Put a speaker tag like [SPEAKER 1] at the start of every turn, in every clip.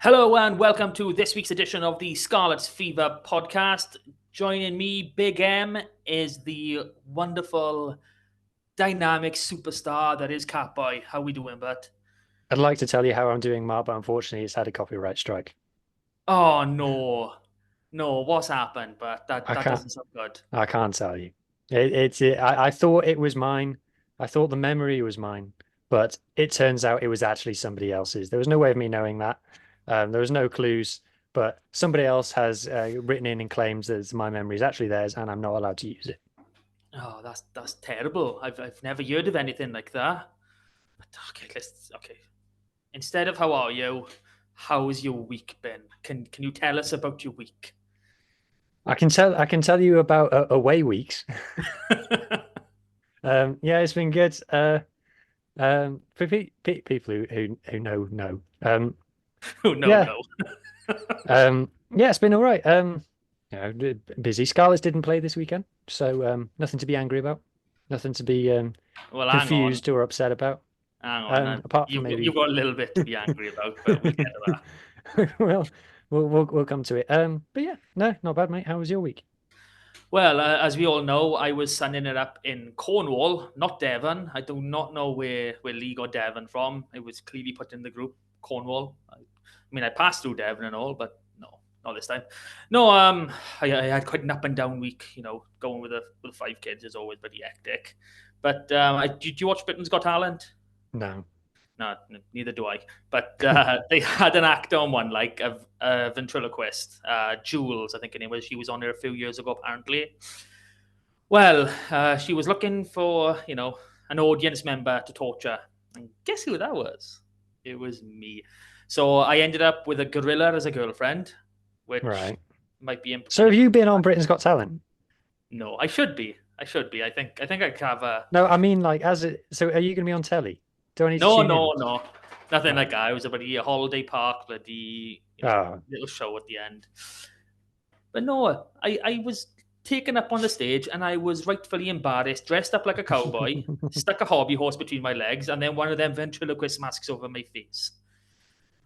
[SPEAKER 1] Hello and welcome to this week's edition of the Scarlets Fever podcast. Joining me, Big M, is the wonderful, dynamic superstar that is Catboy. How we doing, bud?
[SPEAKER 2] I'd like to tell you how I'm doing, Mark, but unfortunately, it's had a copyright strike.
[SPEAKER 1] Oh no, what's happened? But that
[SPEAKER 2] I
[SPEAKER 1] that
[SPEAKER 2] can't.
[SPEAKER 1] doesn't sound good.
[SPEAKER 2] I can't tell you. I thought it was mine. I thought the memory was mine, but it turns out it was actually somebody else's. There was no way of me knowing that. There was no clues, but somebody else has written in and claims that my memory is actually theirs, and I'm not allowed to use it.
[SPEAKER 1] Oh, that's terrible. I've never heard of anything like that. But okay. Instead of how are you, how's your week been? Can you tell us about your week?
[SPEAKER 2] I can tell you about away weeks. Yeah, it's been good. For people who know.
[SPEAKER 1] Oh no,
[SPEAKER 2] Yeah.
[SPEAKER 1] no.
[SPEAKER 2] Yeah, it's been all right. Busy. Scarlets didn't play this weekend, so nothing to be angry about, nothing to be
[SPEAKER 1] Well, hang on.
[SPEAKER 2] confused or upset about.
[SPEAKER 1] Hang on,
[SPEAKER 2] Apart from
[SPEAKER 1] you've
[SPEAKER 2] maybe,
[SPEAKER 1] got a little bit to be angry about, but we'll get to that.
[SPEAKER 2] well, we'll come to it. But yeah, no, not bad, mate. How was your week?
[SPEAKER 1] Well, as we all know, I was sunning it up in Cornwall, not Devon. I do not know where Lee got Devon from. It was clearly put in the group, Cornwall. I mean, I passed through Devon and all, but no, not this time. No, I had quite an up and down week. Going with 5 kids is always pretty hectic. But did you watch Britain's Got Talent?
[SPEAKER 2] No.
[SPEAKER 1] No, neither do I. But they had an actor on one, like a ventriloquist, Jules, I think her name was. She was on there a few years ago, apparently. Well, she was looking for, an audience member to torture. And guess who that was? It was me. So I ended up with a gorilla as a girlfriend, which
[SPEAKER 2] Right.
[SPEAKER 1] might be
[SPEAKER 2] So
[SPEAKER 1] an
[SPEAKER 2] have you
[SPEAKER 1] improvement.
[SPEAKER 2] been on Britain's Got Talent?
[SPEAKER 1] No, I should be. I should be. I think I could have a.
[SPEAKER 2] No, I mean like as it. So are you going to be on telly? Do I need to
[SPEAKER 1] No,
[SPEAKER 2] tune
[SPEAKER 1] no,
[SPEAKER 2] in?
[SPEAKER 1] no. Nothing
[SPEAKER 2] Oh,
[SPEAKER 1] like that. It was about a holiday park, bloody,
[SPEAKER 2] oh.
[SPEAKER 1] little show at the end. But no, I was taken up on the stage and I was rightfully embarrassed, dressed up like a cowboy, stuck a hobby horse between my legs, and then one of them ventriloquist masks over my face.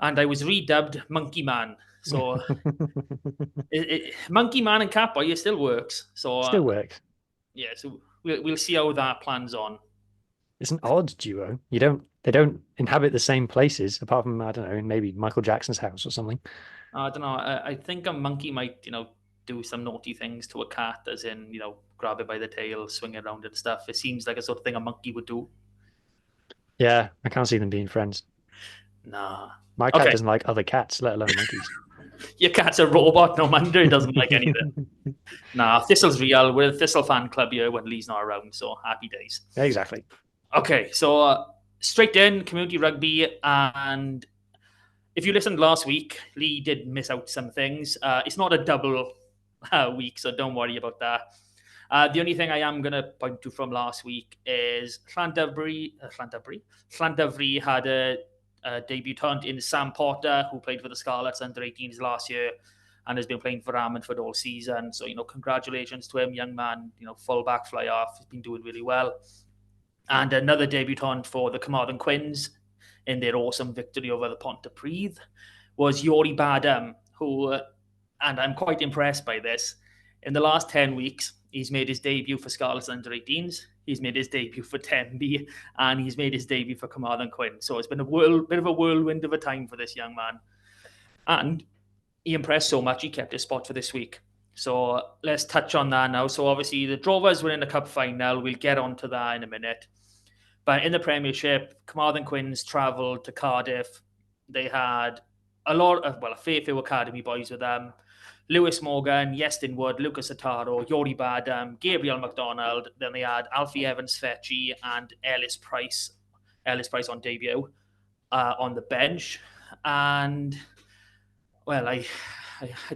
[SPEAKER 1] And I was redubbed Monkey Man. So Monkey Man and Catboy, it still works. So
[SPEAKER 2] Still works.
[SPEAKER 1] yeah, so we'll see how that plans on.
[SPEAKER 2] It's an odd duo. They don't inhabit the same places apart from, I don't know, maybe Michael Jackson's house or something.
[SPEAKER 1] I don't know. I think a monkey might, do some naughty things to a cat, as in, grab it by the tail, swing it around and stuff. It seems like a sort of thing a monkey would do.
[SPEAKER 2] Yeah, I can't see them being friends.
[SPEAKER 1] Nah.
[SPEAKER 2] My cat
[SPEAKER 1] Okay.
[SPEAKER 2] doesn't like other cats, let alone monkeys.
[SPEAKER 1] Your cat's a robot, no wonder it doesn't like anything. Nah, Thistle's real. We're a Thistle fan club here when Lee's not around, so happy days.
[SPEAKER 2] Exactly.
[SPEAKER 1] Okay, so straight in, community rugby. And if you listened last week, Lee did miss out some things. It's not a double week, so don't worry about that. The only thing I am going to point to from last week is Llanddyfri had a debutant in Sam Potter, who played for the Scarlets under 18s last year and has been playing for Ammanford all season. So, congratulations to him, young man. Fullback fly off. He's been doing really well. And another debutant for the Carmarthen Quins in their awesome victory over the Pontypridd was Yori Badam, who, and I'm quite impressed by this, in the last 10 weeks, he's made his debut for Scarlets under 18s, he's made his debut for Tenby, and he's made his debut for Carmarthen Quinn. So it's been a bit of a whirlwind of a time for this young man. And he impressed so much, he kept his spot for this week. So let's touch on that now. So obviously the Drovers were in the cup final. We'll get onto that in a minute. But in the Premiership, Carmarthen Quins travelled to Cardiff. They had a fair few academy boys with them. Lewis Morgan, Iestyn Wood, Lucas Ataro, Yori Badam, Gabriel McDonald. Then they had Alfie Evans-Fetchy and Ellis Price. Ellis Price on debut on the bench. And, well, I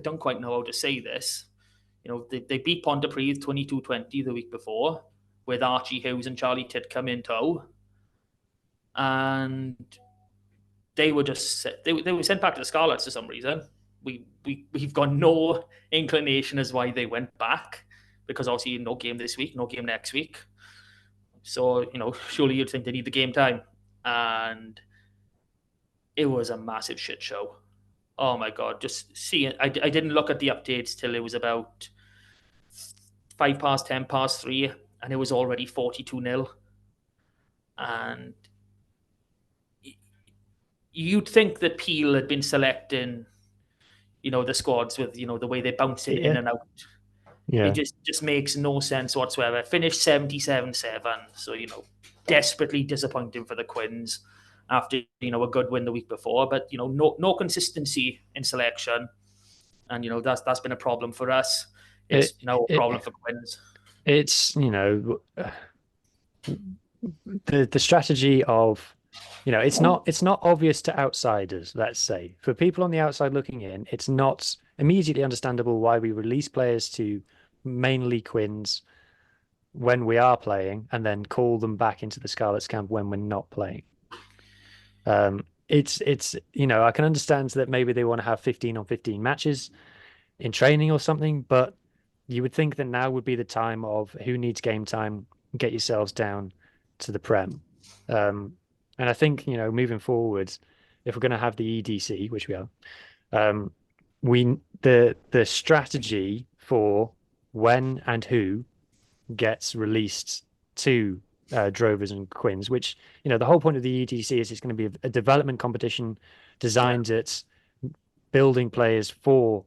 [SPEAKER 1] don't quite know how to say this. They beat Pontypridd 22-20 the week before with Archie Hughes and Charlie Titcombe in tow. And they were sent back to the Scarlets for some reason. We've got no inclination as why they went back, because obviously no game this week, no game next week. So, surely you'd think they need the game time. And it was a massive shit show. Oh my God, just seeing, I didn't look at the updates till it was about 5 past, 10 past 3, and it was already 42-0. And you'd think that Peel had been selecting, the squads with, the way they're bouncing in
[SPEAKER 2] Yeah,
[SPEAKER 1] and out. It
[SPEAKER 2] yeah.
[SPEAKER 1] just makes no sense whatsoever. Finished 77-7, so, desperately disappointing for the Quins after, a good win the week before. But, no consistency in selection. And, that's been a problem for us.
[SPEAKER 2] It,
[SPEAKER 1] It's now a
[SPEAKER 2] it
[SPEAKER 1] problem for Quins.
[SPEAKER 2] it's the strategy of it's not obvious to outsiders, let's say. For people on the outside looking in, it's not immediately understandable why we release players to mainly Quins when we are playing and then call them back into the Scarlets camp when we're not playing. It's I can understand that maybe they want to have 15 on 15 matches in training or something, but you would think that now would be the time of who needs game time, get yourselves down to the Prem. And I think, moving forward, if we're going to have the EDC, which we are, um, the strategy for when and who gets released to drovers and quins, which, the whole point of the EDC is it's going to be a development competition
[SPEAKER 1] Yeah.
[SPEAKER 2] designed at building players for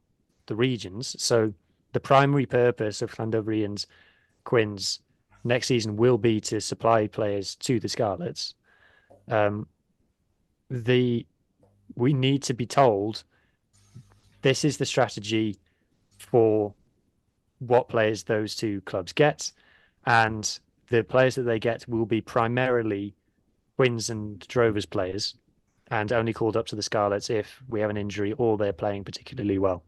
[SPEAKER 2] the regions. So the primary purpose of Llandovery Quins next season will be to supply players to the Scarlets. Um, the we need to be told this is the strategy for what players those two clubs get, and the players that they get will be primarily Quins and Drovers players, and only called up to the Scarlets if we have an injury or they're playing particularly well.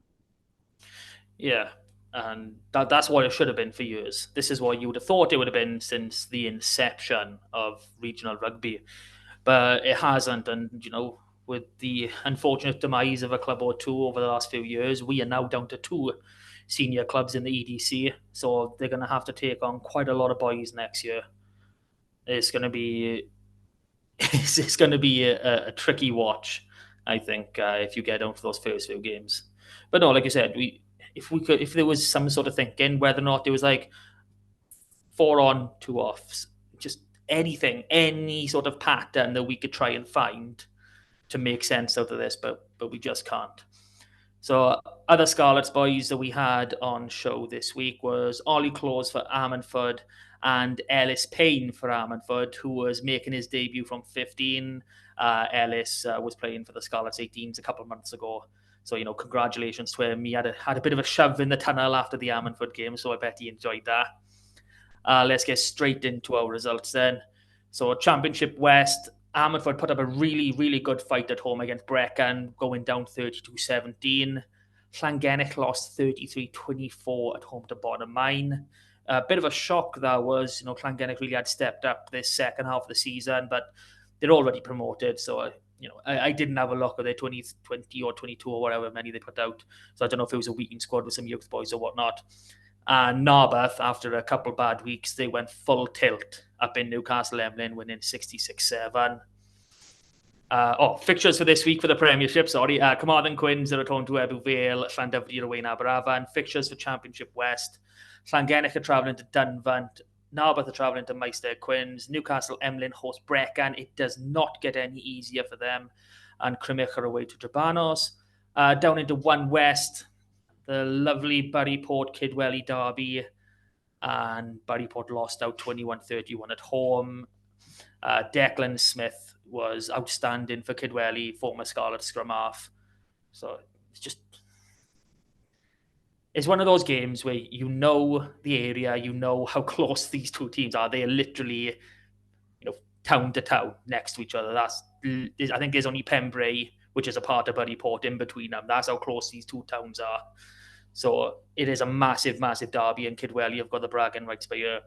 [SPEAKER 1] Yeah. And that's what it should have been for years. This is what you would have thought it would have been since the inception of regional rugby. But it hasn't. And, with the unfortunate demise of a club or two over the last few years, we are now down to two senior clubs in the EDC. So they're going to have to take on quite a lot of boys next year. It's going to be it's going to be a tricky watch, I think, if you get down to those first few games. But no, like you said, if there was some sort of thinking whether or not there was like 4 on, 2 offs, just anything, any sort of pattern that we could try and find to make sense out of this, but we just can't. So other Scarlets boys that we had on show this week was Ollie Close for Ammanford and Ellis Payne for Ammanford, who was making his debut from 15. Ellis was playing for the Scarlets 18s a couple of months ago. So, congratulations to him. He had a bit of a shove in the tunnel after the Ammanford game, so I bet he enjoyed that. Let's get straight into our results then. So Championship West, Ammanford put up a really, really good fight at home against Brecon, going down 32-17. Llangennech lost 33-24 at home to Bonamine. A bit of a shock that was, Llangennech really had stepped up this second half of the season, but they're already promoted. So, I didn't have a look at their 2020 or 22 or whatever many they put out. So I don't know if it was a weekend squad with some youth boys or whatnot. And Narberth, after a couple of bad weeks, they went full tilt up in Newcastle Emlyn, winning 66-7. Fixtures for this week for the Premiership, sorry. Carmarthen Quins are at home to Ebbw Vale, Llandyfri are away in Aberafan. Fixtures for Championship West. Llangennech are travelling to Dunvant. Narberth are travelling to Meister Quins. Newcastle Emlyn host Brecon. It does not get any easier for them. And Crymych are away to Drabanos. Down into 1 West, the lovely Bury Port Kidwelly derby, and Bury Port lost out 21-31 at home. Declan Smith was outstanding for Kidwelly, former Scarlet scrum half. So it's one of those games where you know the area, you know how close these two teams are. They are literally, town to town next to each other. I think there's only Pembrey, which is a part of Bury Port, in between them. That's how close these two towns are. So it is a massive, massive derby, and Kidwelly have got the bragging rights by here.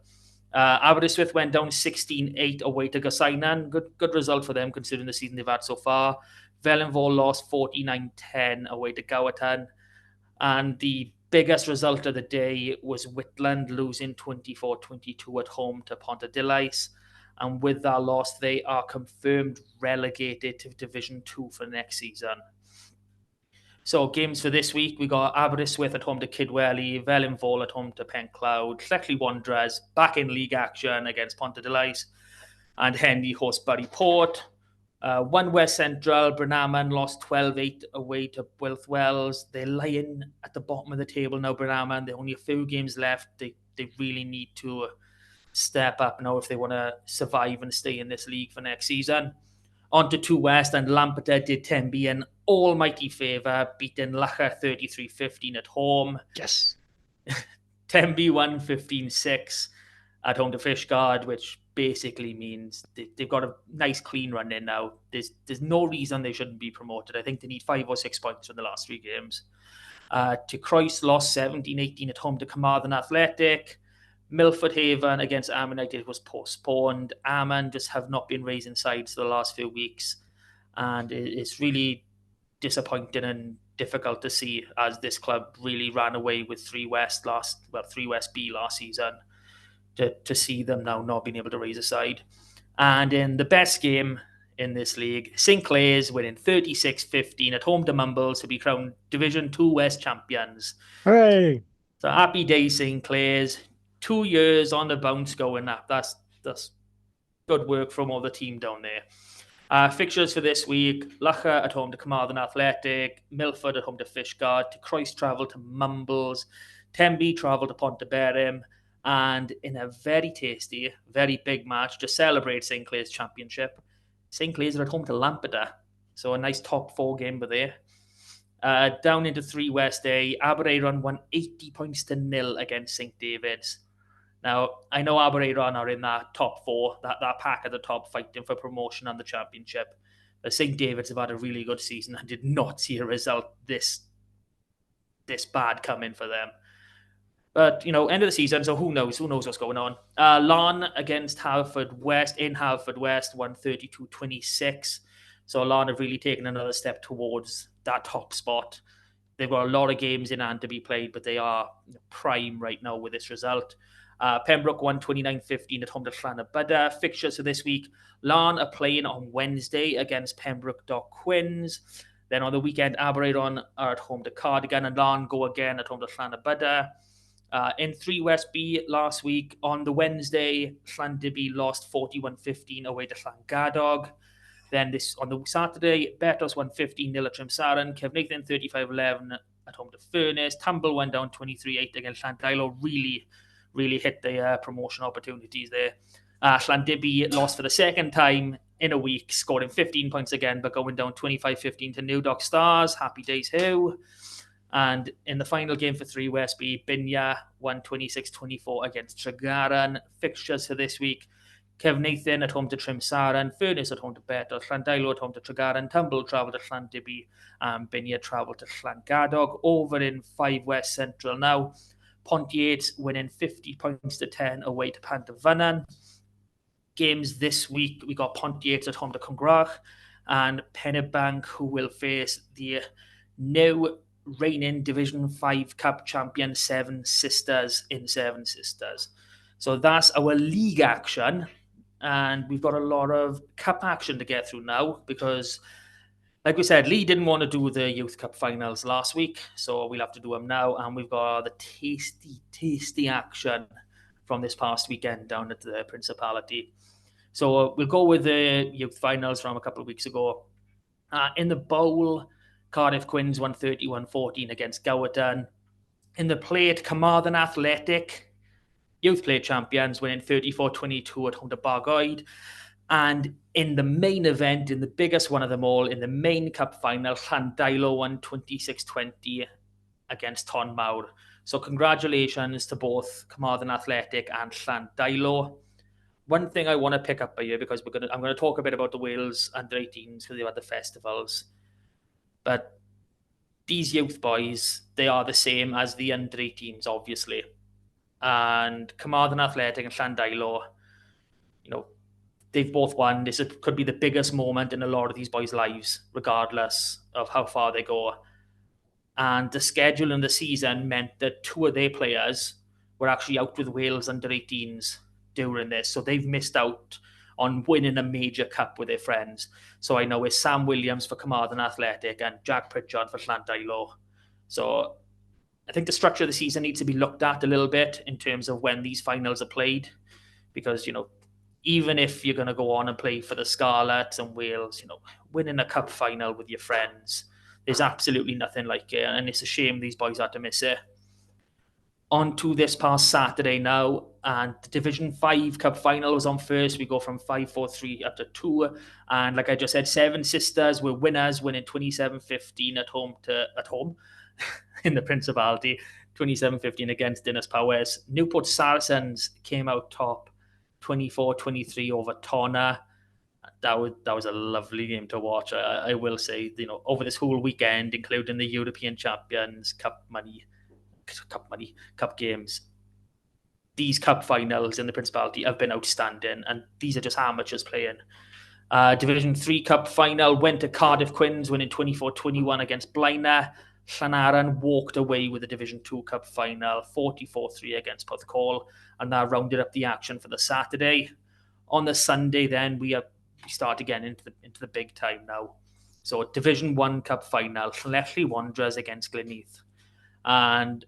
[SPEAKER 1] Aberystwyth went down 16-8 away to Gosainan. Good result for them considering the season they've had so far. Vellenvall lost 49-10 away to Gowerton. And the biggest result of the day was Whitland losing 24-22 at home to Pontedilais. And with that loss, they are confirmed relegated to Division 2 for next season. So games for this week, we got Aberystwyth at home to Kidwelly, Felinfol at home to Pencloud, Llechley Wanderers back in league action against Pontarddulais, and Henry host Bury Port. One West Central, Brynaman lost 12-8 away to Builth Wells. They're lying at the bottom of the table now, Brynaman. They're only a few games left. They really need to step up now if they want to survive and stay in this league for next season. On to 2 West, and Lampeter did Tenby an almighty favour, beating Lacher 33-15 at home.
[SPEAKER 2] Yes.
[SPEAKER 1] Tenby won 15-6 at home to Fishguard, which basically means they've got a nice clean run in now. There's no reason they shouldn't be promoted. I think they need 5 or 6 points from the last 3 games. To Croyce lost 17-18 at home to Carmarthen Athletic. Milford Haven against Arm United was postponed. Armand just have not been raising sides the last few weeks, and it's really disappointing and difficult to see, as this club really ran away with 3 West B last season. To see them now not being able to raise a side. And in the best game in this league, St Clair's winning 36-15 at home to Mumbles to be crowned Division 2 West champions.
[SPEAKER 2] Hooray!
[SPEAKER 1] So happy days, St Clair's. 2 years on the bounce going up. That's good work from all the team down there. Fixtures for this week: Lacher at home to Carmarthen Athletic, Milford at home to Fishguard, to Croyce travel to Mumbles, Tenby travel to Pontyberem, and in a very tasty, very big match to celebrate St Clair's championship, St Clair's are at home to Lampeter. So a nice top 4 game for there. Down into 3 West A, Aberaeron won 80 points to 0 against St David's. Now, I know Aberaeron are in that top 4, that pack at the top, fighting for promotion and the championship. But St David's have had a really good season and did not see a result this bad coming for them. But, end of the season, so who knows? Who knows what's going on? Larne against Haverfordwest in Haverfordwest won 32-26. So Larne have really taken another step towards that top spot. They've got a lot of games in hand to be played, but they are prime right now with this result. Pembroke won 29-15 at home to Llanybydr. Fixtures for this week: Larne are playing on Wednesday against Pembroke Dock Quins. Then on the weekend, Aberaeron are at home to Cardigan, and Larne go again at home to Llanybydr. In 3 West B last week, on the Wednesday, Llandybie lost 41-15 away to Llangadog. Then on the Saturday, Betos won 15-0 at Trimsaran. Cefneithin 35-11 at home to Furness. Tumble went down 23-8 against Llandailo. Really hit the promotion opportunities there. Llandybie lost for the second time in a week, scoring 15 points again, but going down 25-15 to New Dock Stars. Happy days, who? And in the final game for 3 West B, Binya won 26-24 against Tregaron. Fixtures for this week: Cefneithin at home to Trimsaran, Furness at home to Betos, Llandailo at home to Tregaron, Tumble travel to Llandybie, and Binya travel to Llangadog. Over in 5 West Central now, Pontiates winning 50 points to 10 away to Pantavannan. Games this week, we got Pontiates at home to Cwngrach, and Pennebank, who will face the new reigning Division 5 Cup champion Seven Sisters in Seven Sisters. So that's our league action, and we've got a lot of cup action to get through now because, like we said, Lee didn't want to do the Youth Cup finals last week, so we'll have to do them now, and we've got the tasty action from this past weekend down at the Principality. So we'll go with the Youth finals from a couple of weeks ago. In the bowl, Cardiff Quins won 31-14 against Gowerton. In the plate, Carmarthen Athletic, Youth Plate champions, winning 34-22 at home to Bargoed. And in the main event, in the biggest one of them all, in the main cup final, Llandailo won 26-20 against Tonmawr. So congratulations to both Carmarthen Athletic and Llandailo. One thing I want to pick up by here, because I'm going to talk a bit about the Wales under-18s because they've had the festivals. But these youth boys, they are the same as the under-18s, obviously. And Carmarthen Athletic and Llandailo, they've both won. This could be the biggest moment in a lot of these boys' lives, regardless of how far they go. And the schedule in the season meant that 2 of their players were actually out with Wales under-18s during this. So they've missed out on winning a major cup with their friends. So I know it's Sam Williams for Carmarthen Athletic and Jack Pritchard for Llandailo. So I think the structure of the season needs to be looked at a little bit in terms of when these finals are played, because, even if you're going to go on and play for the Scarlets and Wales, winning a cup final with your friends, there's absolutely nothing like it. And it's a shame these boys had to miss it. On to this past Saturday now, and the Division 5 Cup final was on first. We go from 5-4-3 up to 2. And like I just said, Seven Sisters were winners, winning 27-15 at home in the Principality, 27-15 against Dinas Powers. Newport Saracens came out top, 24-23 over Tonna. That was a lovely game to watch. I will say, over this whole weekend, including the European Champions Cup games, these cup finals in the Principality have been outstanding, and these are just amateurs playing. Division 3 Cup final went to Cardiff Quins, winning 24-21 against Blaenau. Llanaran walked away with the Division 2 Cup final, 44-3 against Porthcawl, and that rounded up the action for the Saturday. On the Sunday, then, we start again into the big time now. So Division 1 Cup final, Llanelli Wanderers against Gleneath. And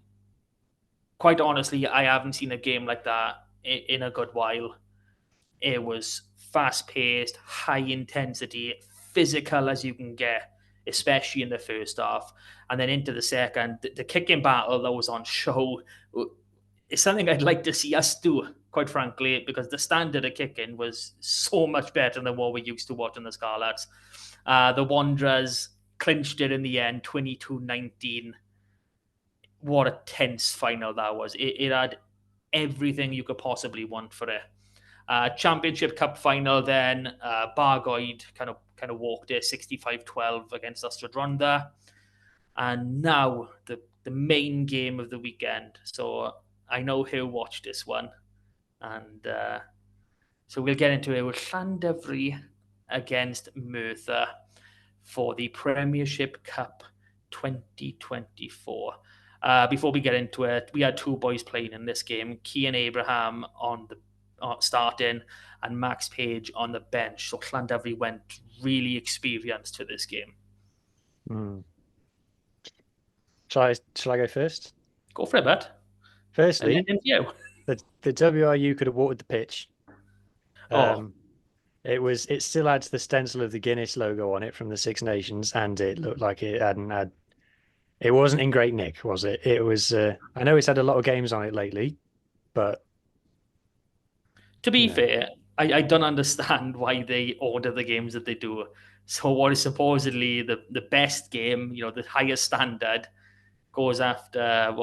[SPEAKER 1] quite honestly, I haven't seen a game like that in a good while. It was fast-paced, high-intensity, physical as you can get, especially in the first half. And then into the second, the kicking battle that was on show is something I'd like to see us do, quite frankly, because the standard of kicking was so much better than what we used to watching the Scarlets. The Wanderers clinched it in the end, 22-19. What a tense final that was. It had everything you could possibly want for it. Championship Cup final then, Bargoed kind of walked it 65-12 against Ystrad. And now the main game of the weekend. So I know who watched this one. And so we'll get into it with Llandovery against Merthyr for the Premiership Cup 2024. Before we get into it, we had two boys playing in this game, Cian Abraham on the starting and Max Page on the bench. So Llandovery went really experienced to this game.
[SPEAKER 2] Shall I go first?
[SPEAKER 1] Go for it, Bert.
[SPEAKER 2] Firstly, the WRU could have watered the pitch. It still had the stencil of the Guinness logo on it from the Six Nations, and it looked like it hadn't had. It wasn't in great nick, was it? It was. I know it's had a lot of games on it lately, but
[SPEAKER 1] to be fair, I don't understand why they order the games that they do. So what is supposedly the best game, the highest standard, goes after,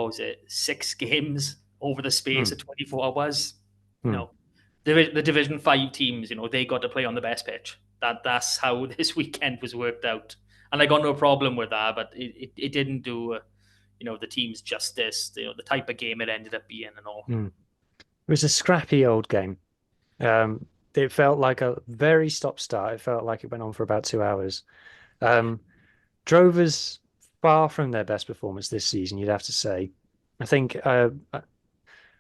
[SPEAKER 1] 6 games over the space of 24 hours. The Division 5 teams, they got to play on the best pitch. That's how this weekend was worked out. And I got no problem with that, but it didn't do, the teams justice, the type of game it ended up being and all.
[SPEAKER 2] It was a scrappy old game. It felt like a very stop-start. It felt like it went on for about 2 hours. Drovers far from their best performance this season, you'd have to say. I think I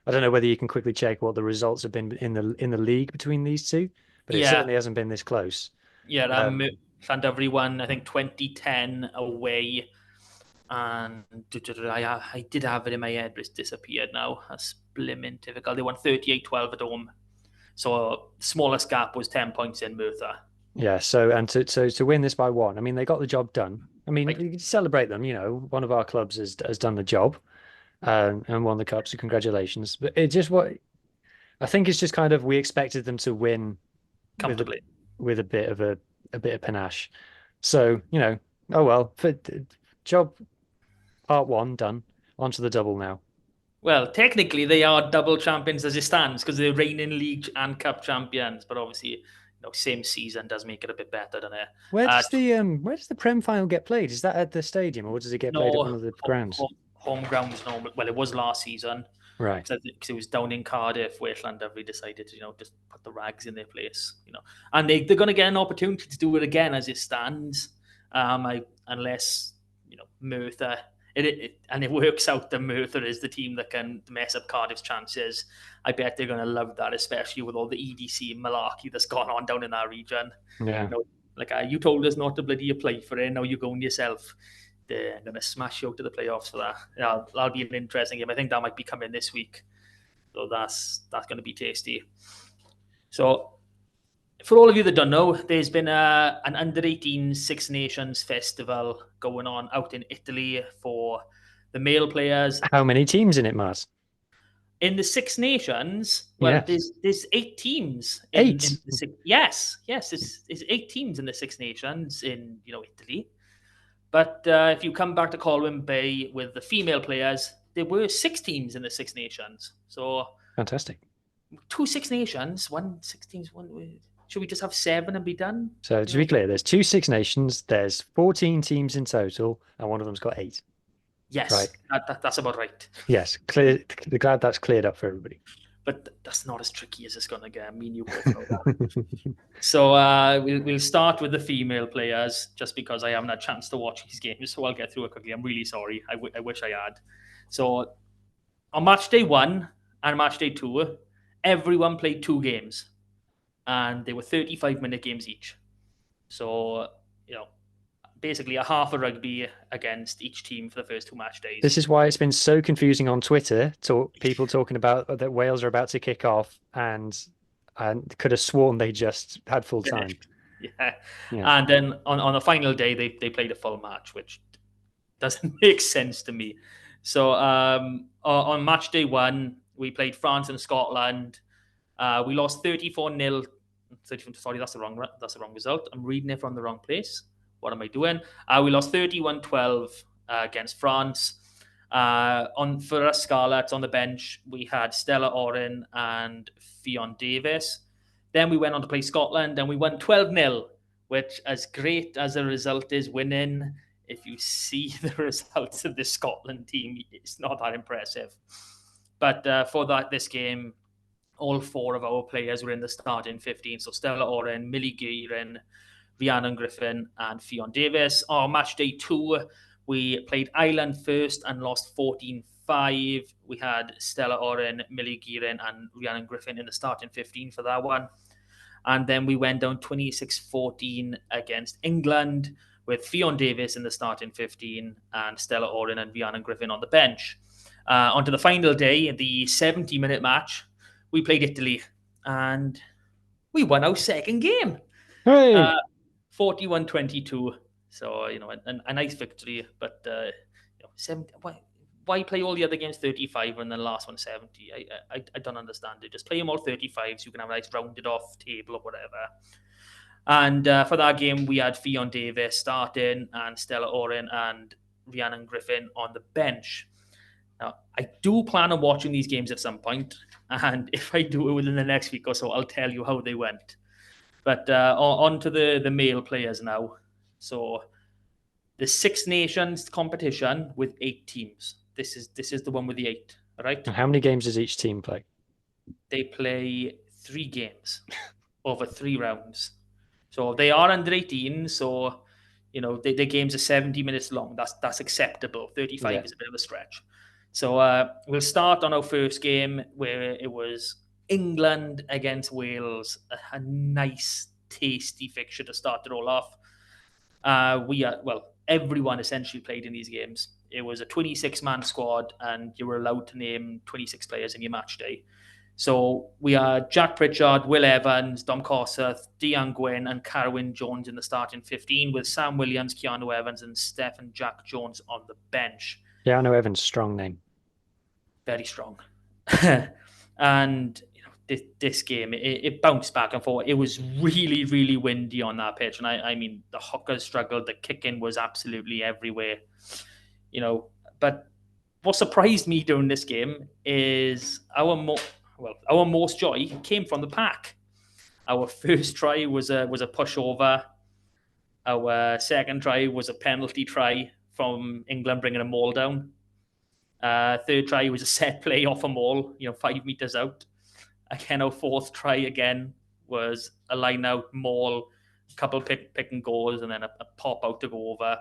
[SPEAKER 2] don't know whether you can quickly check what the results have been in the league between these two, but it certainly hasn't been this close.
[SPEAKER 1] Yeah, Llandovery won, I think, 2010 away, and I did have it in my head, but it's disappeared now. That's blimmin' difficult. They won 38-12 at home. So the smallest gap was 10 points in Merthyr.
[SPEAKER 2] Yeah, so to win this by 1, I mean, they got the job done. I mean, you can celebrate them, one of our clubs has done the job and won the cup, so congratulations. But it just I think it's just kind of, we expected them to win
[SPEAKER 1] comfortably
[SPEAKER 2] with a bit of panache. So, oh well, job part 1 done. On to the double now.
[SPEAKER 1] Well, technically they are double champions as it stands because they're reigning league and cup champions, but obviously, same season does make it a bit better, doesn't it?
[SPEAKER 2] Where does the Prem final get played? Is that at the stadium, or does it get played at one of the grounds?
[SPEAKER 1] Home grounds normally. Well, it was last season,
[SPEAKER 2] right?
[SPEAKER 1] Because it was down in Cardiff where Llandovery decided to, just put the rags in their place, and they're going to get an opportunity to do it again as it stands, unless Merthyr and it works out that Merthyr is the team that can mess up Cardiff's chances. I bet they're going to love that, especially with all the EDC malarkey that's gone on down in that region.
[SPEAKER 2] Yeah.
[SPEAKER 1] You know, like you told us not to bloody apply for it, now you're going yourself. They're going to smash you out to the playoffs for that. Yeah, that'll be an interesting game. I think that might be coming this week. So that's going to be tasty. So for all of you that don't know, there's been an under-18 Six Nations festival going on out in Italy for the male players.
[SPEAKER 2] How many teams in it, Mars?
[SPEAKER 1] In the Six Nations, well, there's 8 teams.
[SPEAKER 2] Eight?
[SPEAKER 1] Yes, there's 8 teams in the Six Nations in Italy. But if you come back to Colwyn Bay with the female players, there were 6 teams in the Six Nations. So
[SPEAKER 2] fantastic.
[SPEAKER 1] 2 Six Nations, 1 Six Teams, 1. Should we just have 7 and be done?
[SPEAKER 2] So to be clear, there's 2 Six Nations, there's 14 teams in total, and one of them's got 8.
[SPEAKER 1] Yes, right. That's about right.
[SPEAKER 2] Yes, clear. Glad that's cleared up for everybody.
[SPEAKER 1] But that's not as tricky as it's going to get. Me and you both know that. So we'll start with the female players, just because I haven't had a chance to watch these games, so I'll get through it quickly. I'm really sorry. I wish I had. So on match day 1 and match day 2, everyone played 2 games. And they were 35-minute games each. So, basically a half a rugby against each team for the first 2 match days.
[SPEAKER 2] This is why it's been so confusing on Twitter. People talking about that Wales are about to kick off and could have sworn they just had full time.
[SPEAKER 1] Yeah. And then on the final day, they played a full match, which doesn't make sense to me. So on match day 1, we played France and Scotland. We lost 34-0. Sorry, that's the wrong result. I'm reading it from the wrong place. What am I doing? We lost 31-12 against France. For us Scarlets on the bench, we had Stella Oren and Fionn Davies. Then we went on to play Scotland and we won 12-0, which, as great as the result is winning, if you see the results of the Scotland team, it's not that impressive. But for this game, all 4 of our players were in the starting 15. So Stella Oren, Millie Gearin, Rhiannon Griffin, and Fionn Davies. On match day 2, we played Ireland first and lost 14-5. We had Stella Oren, Millie Gearin, and Rhiannon Griffin in the starting 15 for that one. And then we went down 26-14 against England with Fionn Davies in the starting 15 and Stella Oren and Rhiannon Griffin on the bench. Onto the final day, the 70-minute match, we played Italy and we won our second game.
[SPEAKER 2] Hey!
[SPEAKER 1] 41-22. So, a nice victory. But 70, why play all the other games 35 and the last one 70? I don't understand it. Just play them all 35 so you can have a nice rounded off table or whatever. And for that game, we had Fionn Davies starting and Stella Oren and Rhiannon Griffin on the bench. Now, I do plan on watching these games at some point, and if I do it within the next week or so, I'll tell you how they went. But on to the male players now. So the Six Nations competition with 8 teams. This is the one with the 8, right?
[SPEAKER 2] And how many games does each team play?
[SPEAKER 1] They play 3 games over 3 rounds. So they are under 18, so their games are 70 minutes long. That's acceptable. 35 is a bit of a stretch. So we'll start on our first game where it was England against Wales. A nice, tasty fixture to start it all off. Everyone essentially played in these games. It was a 26-man squad, and you were allowed to name 26 players in your match day. So we are Jack Pritchard, Will Evans, Dom Kossuth, Dean Gwynn, and Carwyn Jones in the starting 15, with Sam Williams, Keanu Evans, and Stephen Jack Jones on the bench.
[SPEAKER 2] Keanu Evans, strong name.
[SPEAKER 1] Very strong. And this game, it bounced back and forth. It was really, really windy on that pitch. And I mean, the hookers struggled. The kicking was absolutely everywhere. But what surprised me during this game is our most joy came from the pack. Our first try was a pushover. Our second try was a penalty try from England bringing a maul down. Third try was a set play off a maul, 5 meters out. Again, our fourth try again was a line out maul, a couple pick and goals, and then a pop out to go over.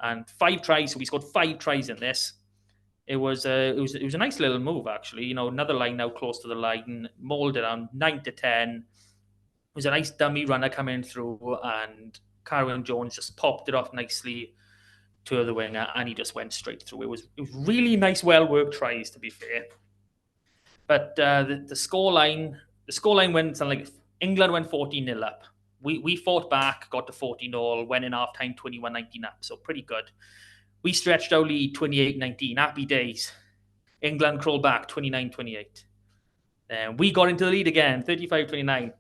[SPEAKER 1] and 5 tries. So we scored 5 tries in this. It was a nice little move, actually. Another line out close to the line, mauled it on 9-10. It was a nice dummy runner coming through, and Carwyn Jones just popped it off nicely to the winger, and he just went straight through. It was really nice, well-worked tries, to be fair. But the scoreline went something like England went 14-0 up. We fought back, got to 14-0, went in half-time 21-19 up, so pretty good. We stretched our lead 28-19. Happy days. England crawled back 29-28. We got into the lead again, 35-29.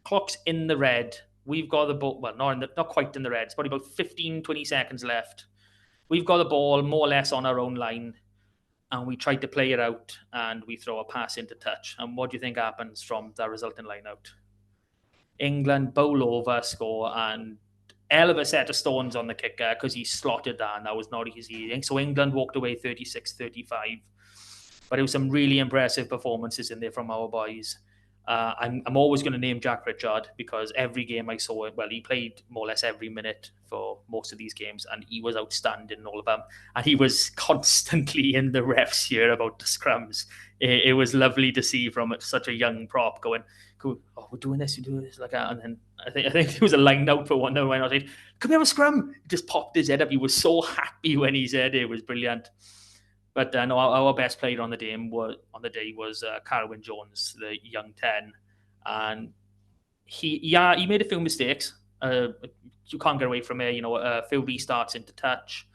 [SPEAKER 1] Clock's in the red. We've got the ball, well, not quite in the red. It's probably about 15, 20 seconds left. We've got the ball more or less on our own line, and we tried to play it out, and we throw a pass into touch. And what do you think happens from the resulting line out? England bowl over, score, and hell of a set of stones on the kicker because he slotted that, and that was not easy. So England walked away 36-35. But it was some really impressive performances in there from our boys. I'm always going to name Jack Pritchard because every game I saw, well, he played more or less every minute for most of these games, and he was outstanding in all of them. And he was constantly in the refs here about the scrums. It was lovely to see from such a young prop going, cool, oh, we're doing this, like that. And then I think there was a line out for one. When I was like, "Can we have a scrum?" He just popped his head up. He was so happy when he said it. It was brilliant. But no, our best player on the day was Carwyn Jones, the young 10, and he made a few mistakes. You can't get away from it. A few restarts into touch,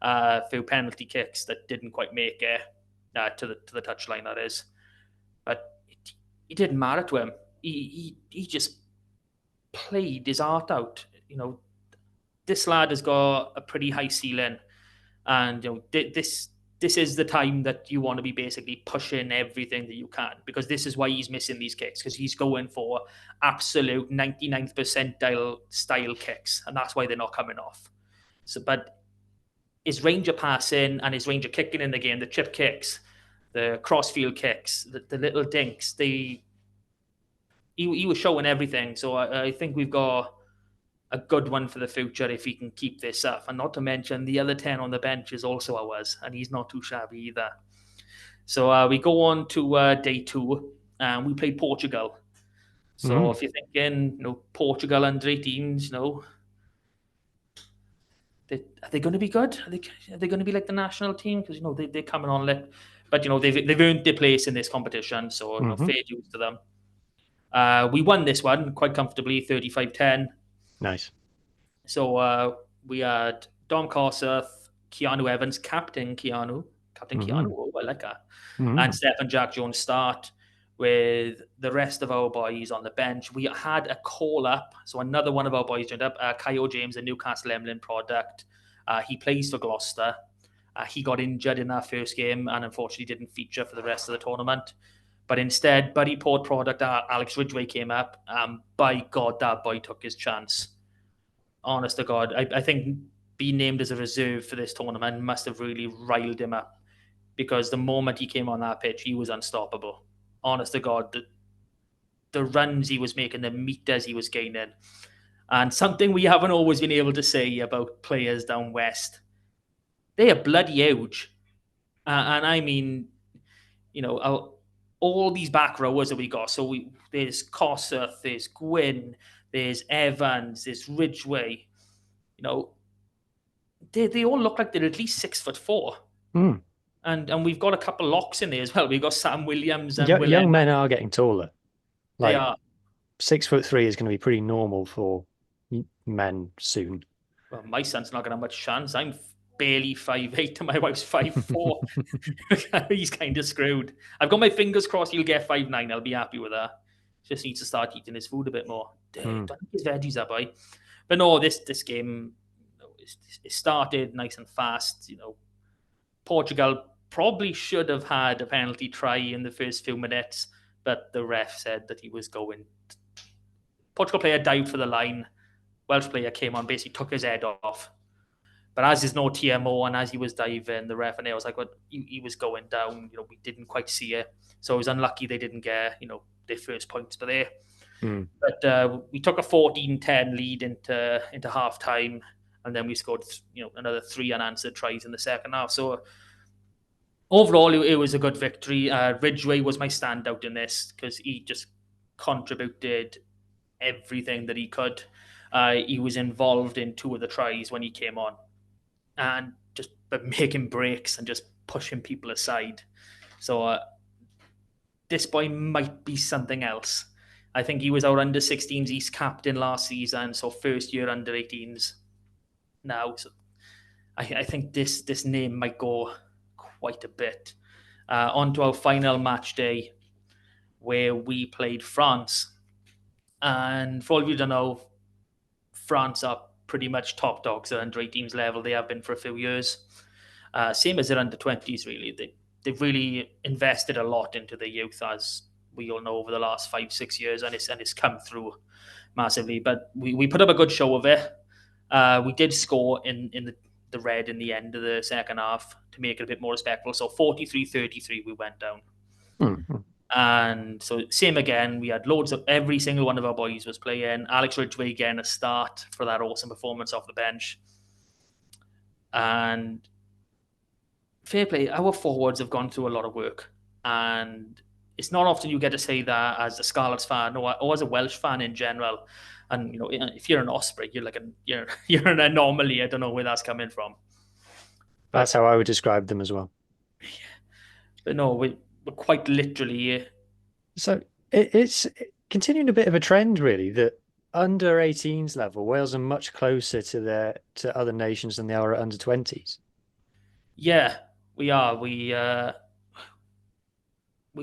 [SPEAKER 1] a few penalty kicks that didn't quite make it to the touchline. That is, but it didn't matter to him. He just played his heart out. This lad has got a pretty high ceiling, and this is the time that you want to be basically pushing everything that you can, because this is why he's missing these kicks, because he's going for absolute 99th percentile style kicks, and that's why they're not coming off. But his range of passing and his range of kicking in the game, the chip kicks, the crossfield kicks, the little dinks, he was showing everything. So I think we've got a good one for the future if he can keep this up. And not to mention the other 10 on the bench is also ours, and he's not too shabby either. So we go on to day 2, and we play Portugal. So if you're thinking, Portugal under 18s, are they going to be good? Are they going to be like the national team? Because they're coming on lit, but they've earned their place in this competition. So fair dues to them. We won this one quite comfortably, 35-10.
[SPEAKER 2] Nice.
[SPEAKER 1] So we had Dom Kossuth, Keanu Evans, Captain Keanu. Oh, I like that. And Stephen Jack Jones start with the rest of our boys on the bench. We had a call-up. So another one of our boys joined up, Kyo James, a Newcastle Emlyn product. He plays for Gloucester. He got injured in that first game and unfortunately didn't feature for the rest of the tournament. But instead, Buddy Port product, Alex Ridgway came up. By God, that boy took his chance. Honest to God, I think being named as a reserve for this tournament must have really riled him up, because the moment he came on that pitch, he was unstoppable. Honest to God, the runs he was making, the meters he was gaining, and something we haven't always been able to say about players down west, they are bloody huge. And I mean, all these back rowers that we got. So there's Kossuth, there's Gwyn, there's Evans, there's Ridgway. They all look like they're at least 6'4". And we've got a couple locks in there as well. We've got Sam Williams and
[SPEAKER 2] young men are getting taller.
[SPEAKER 1] They are.
[SPEAKER 2] 6'3" is going to be pretty normal for men soon.
[SPEAKER 1] Well, my son's not going to have much chance. I'm barely 5'8" and my wife's 5'4". He's kind of screwed. I've got my fingers crossed he'll get 5'9". I'll be happy with that. Just needs to start eating his food a bit more. Don't eat his veggies up, boy. But no, this game, it started nice and fast. Portugal probably should have had a penalty try in the first few minutes, but the ref said that he was going. Portugal player dived for the line. Welsh player came on, basically took his head off. But as there's no TMO and as he was diving, the ref and I was like, he was going down. We didn't quite see it. So it was unlucky they didn't get, their first points for there. But we took a 14-10 lead into half time, and then we scored another 3 unanswered tries in the second half. So overall, it was a good victory. Ridgway was my standout in this because he just contributed everything that he could. He was involved in 2 of the tries when he came on, and just making breaks and just pushing people aside. So this boy might be something else. I think he was our under-16s East captain last season, so first year under-18s now. So I think this name might go quite a bit. On to our final match day, where we played France. And for all of you who don't know, France are pretty much top dogs at under-18s level. They have been for a few years. Same as their under-20s, really. They've really invested a lot into the youth, as we all know, over the last 5-6 years, and it's come through massively. But we put up a good show of it. We did score in the red in the end of the second half to make it a bit more respectful. So 43-33 we went down.
[SPEAKER 2] Mm-hmm.
[SPEAKER 1] And so same again, we had loads of, every single one of our boys was playing. Alex Ridgway getting a start for that awesome performance off the bench. And fair play, our forwards have gone through a lot of work. And it's not often you get to say that as a Scarlets fan or as a Welsh fan in general. And if you're an Osprey, you're an anomaly. I don't know where that's coming from.
[SPEAKER 2] But that's how I would describe them as well.
[SPEAKER 1] But no, we're quite literally.
[SPEAKER 2] So it's continuing a bit of a trend, really, that under 18s level, Wales are much closer to other nations than they are at under 20s.
[SPEAKER 1] Yeah, we are. We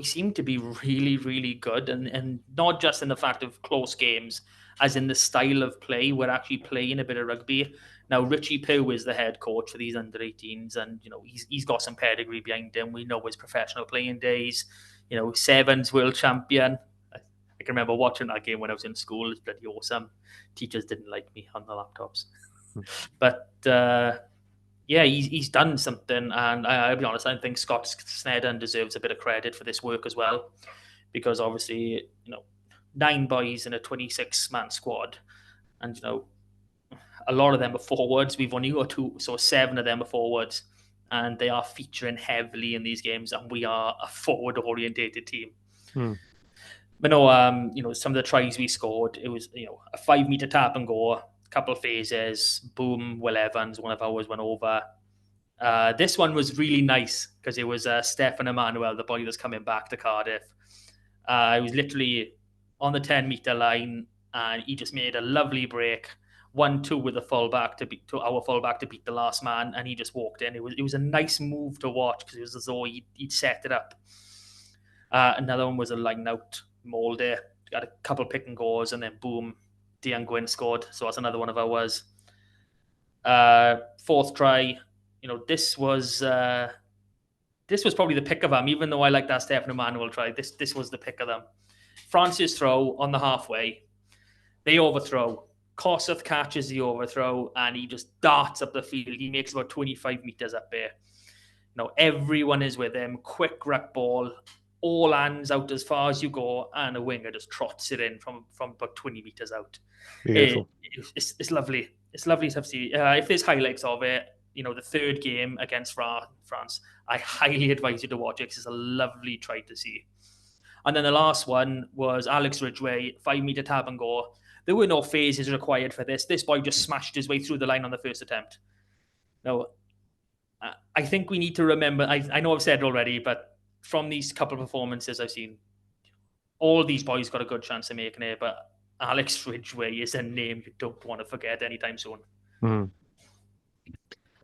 [SPEAKER 1] seem to be really, really good, and not just in the fact of close games, as in the style of play. We're actually playing a bit of rugby. Now, Richie Pugh is the head coach for these under-18s, and he's got some pedigree behind him. We know his professional playing days. Sevens world champion. I can remember watching that game when I was in school. It's bloody awesome. Teachers didn't like me on the laptops, but yeah, he's done something, and I'll be honest, I think Scott Sneddon deserves a bit of credit for this work as well, because obviously, 9 boys in a 26-man squad, and a lot of them are forwards. We've only got 2, so 7 of them are forwards, and they are featuring heavily in these games, and we are a forward-orientated team. But no, some of the tries we scored, it was a 5-meter tap and go. Couple of phases, boom, Will Evans, one of ours went over. This one was really nice because it was Stefan Emmanuel, the boy that's coming back to Cardiff. He was literally on the 10-meter line, and he just made a lovely break, 1-2 with the fullback to our fullback to beat the last man, and he just walked in. It was a nice move to watch because it was as though he'd set it up. Another one was a line out Molde, got a couple pick and goes, and then boom, Dean Gwynn scored. So that's another one of ours. 4th try, this was probably the pick of them, even though I like that Stefan Emmanuel try. This was the pick of them. Francis throw on the halfway. They overthrow. Kossuth catches the overthrow, and he just darts up the field. He makes about 25 meters up there. Everyone is with him. Quick ruck ball. All hands out as far as you go, and a winger just trots it in from about 20 meters out.
[SPEAKER 2] Beautiful.
[SPEAKER 1] It's lovely. It's lovely to see. If there's highlights of it, the 3rd game against France, I highly advise you to watch it because it's a lovely try to see. And then the last one was Alex Ridgway, 5-meter tap and go. There were no phases required for this. This boy just smashed his way through the line on the first attempt. Now, I think we need to remember, I know I've said it already, but from these couple of performances I've seen, all these boys got a good chance of making it, but Alex Ridgway is a name you don't want to forget anytime soon.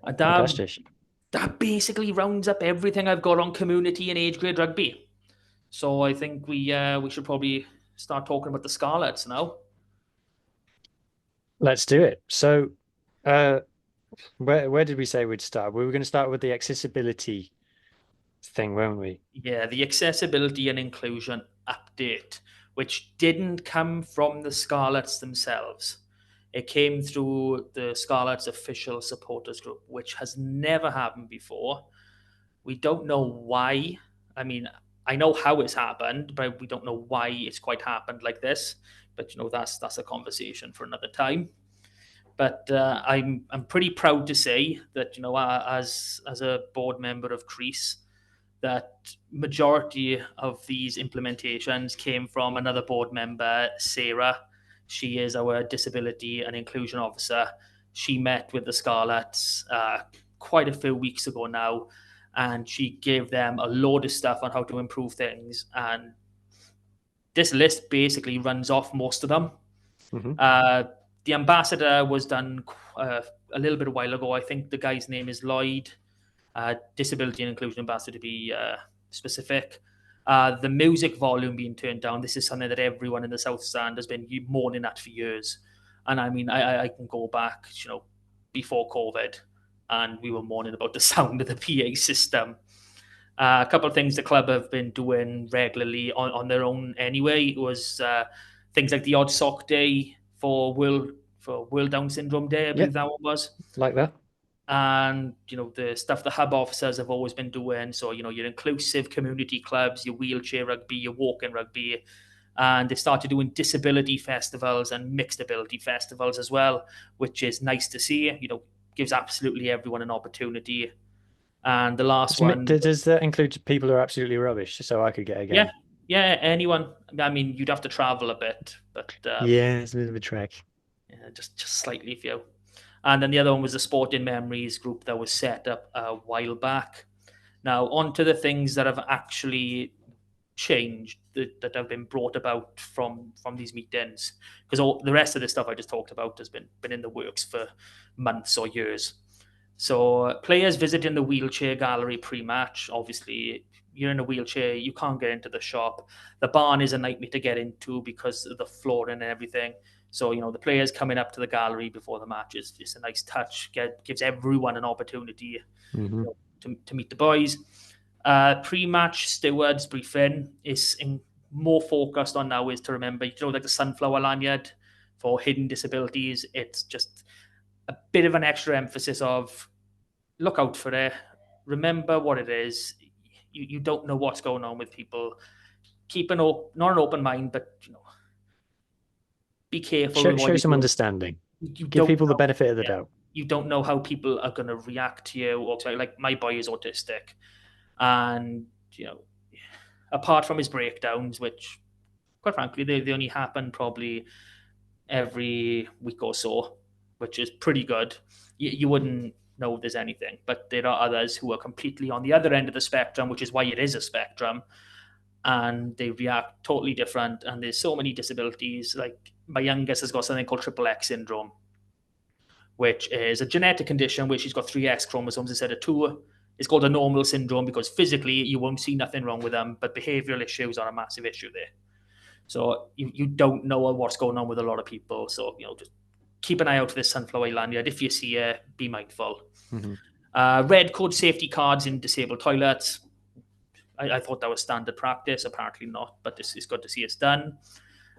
[SPEAKER 1] That basically rounds up everything I've got on community and age grade rugby. So I think we should probably start talking about the Scarlets now.
[SPEAKER 2] Let's do it. So where did we say we'd start? We were going to start with the accessibility thing, weren't we?
[SPEAKER 1] Yeah, the accessibility and inclusion update, which didn't come from the Scarlets themselves. It came through the Scarlets official supporters group, which has never happened before. We don't know why. I mean, I know how it's happened, but we don't know why it's quite happened like this. But that's a conversation for another time. But I'm pretty proud to say that, you know, as a board member of Crease, that majority of these implementations came from another board member, Sarah. She is our disability and inclusion officer. She met with the Scarlets quite a few weeks ago now, and she gave them a load of stuff on how to improve things. And this list basically runs off most of them.
[SPEAKER 2] Mm-hmm.
[SPEAKER 1] The ambassador was done a little bit a while ago. I think the guy's name is Lloyd, disability and inclusion ambassador to be specific. The music volume being turned down. This is something that everyone in the South Stand has been mourning at for years. And I mean, I can go back, you know, before COVID, and we were mourning about the sound of the PA system. A couple of things the club have been doing regularly on their own anyway was things like the odd sock day for World Down Syndrome Day, I believe that one was.
[SPEAKER 2] Like that.
[SPEAKER 1] And, you know, the stuff the hub officers have always been doing. So, you know, your inclusive community clubs, your wheelchair rugby, your walking rugby. And they've started doing disability festivals and mixed ability festivals as well, which is nice to see. You know, gives absolutely everyone an opportunity. And the last one...
[SPEAKER 2] Does that include people who are absolutely rubbish, so I could get a game?
[SPEAKER 1] Yeah, anyone. I mean, you'd have to travel a bit, but...
[SPEAKER 2] yeah, it's a bit of a trek.
[SPEAKER 1] Yeah, just slightly few. And then the other one was the Sporting Memories group that was set up a while back. Now, on to the things that have actually changed, that have been brought about from these meetings. Because all the rest of the stuff I just talked about has been in the works for months or years. So players visiting the wheelchair gallery pre-match. Obviously, you're in a wheelchair, you can't get into the shop. The barn is a nightmare to get into because of the flooring and everything. So, you know, the players coming up to the gallery before the match is just a nice touch. Gives everyone an opportunity
[SPEAKER 2] Mm-hmm.
[SPEAKER 1] to meet the boys. Pre-match stewards briefing is more focused on now is to remember, you know, like the sunflower lanyard for hidden disabilities. It's just a bit of an extra emphasis of look out for it. Remember what it is. You don't know what's going on with people. Keep not an open mind, but, you know, be careful.
[SPEAKER 2] Show some understanding. Give people the benefit of the doubt.
[SPEAKER 1] You don't know how people are going to react to you. Or like my boy is autistic, and, you know, apart from his breakdowns, which quite frankly they only happen probably every week or so, which is pretty good. You wouldn't know if there's anything, but there are others who are completely on the other end of the spectrum, which is why it is a spectrum, and they react totally different. And there's so many disabilities. Like my youngest has got something called triple X syndrome, which is a genetic condition where she's got 3 X chromosomes instead of 2. It's called a normal syndrome because physically you won't see nothing wrong with them, but behavioral issues are a massive issue there. So you don't know what's going on with a lot of people. So, you know, just keep an eye out for this sunflower lanyard. If you see it, be mindful. Mm-hmm. Red code safety cards in disabled toilets. I thought that was standard practice. Apparently not, but this is good to see it's done.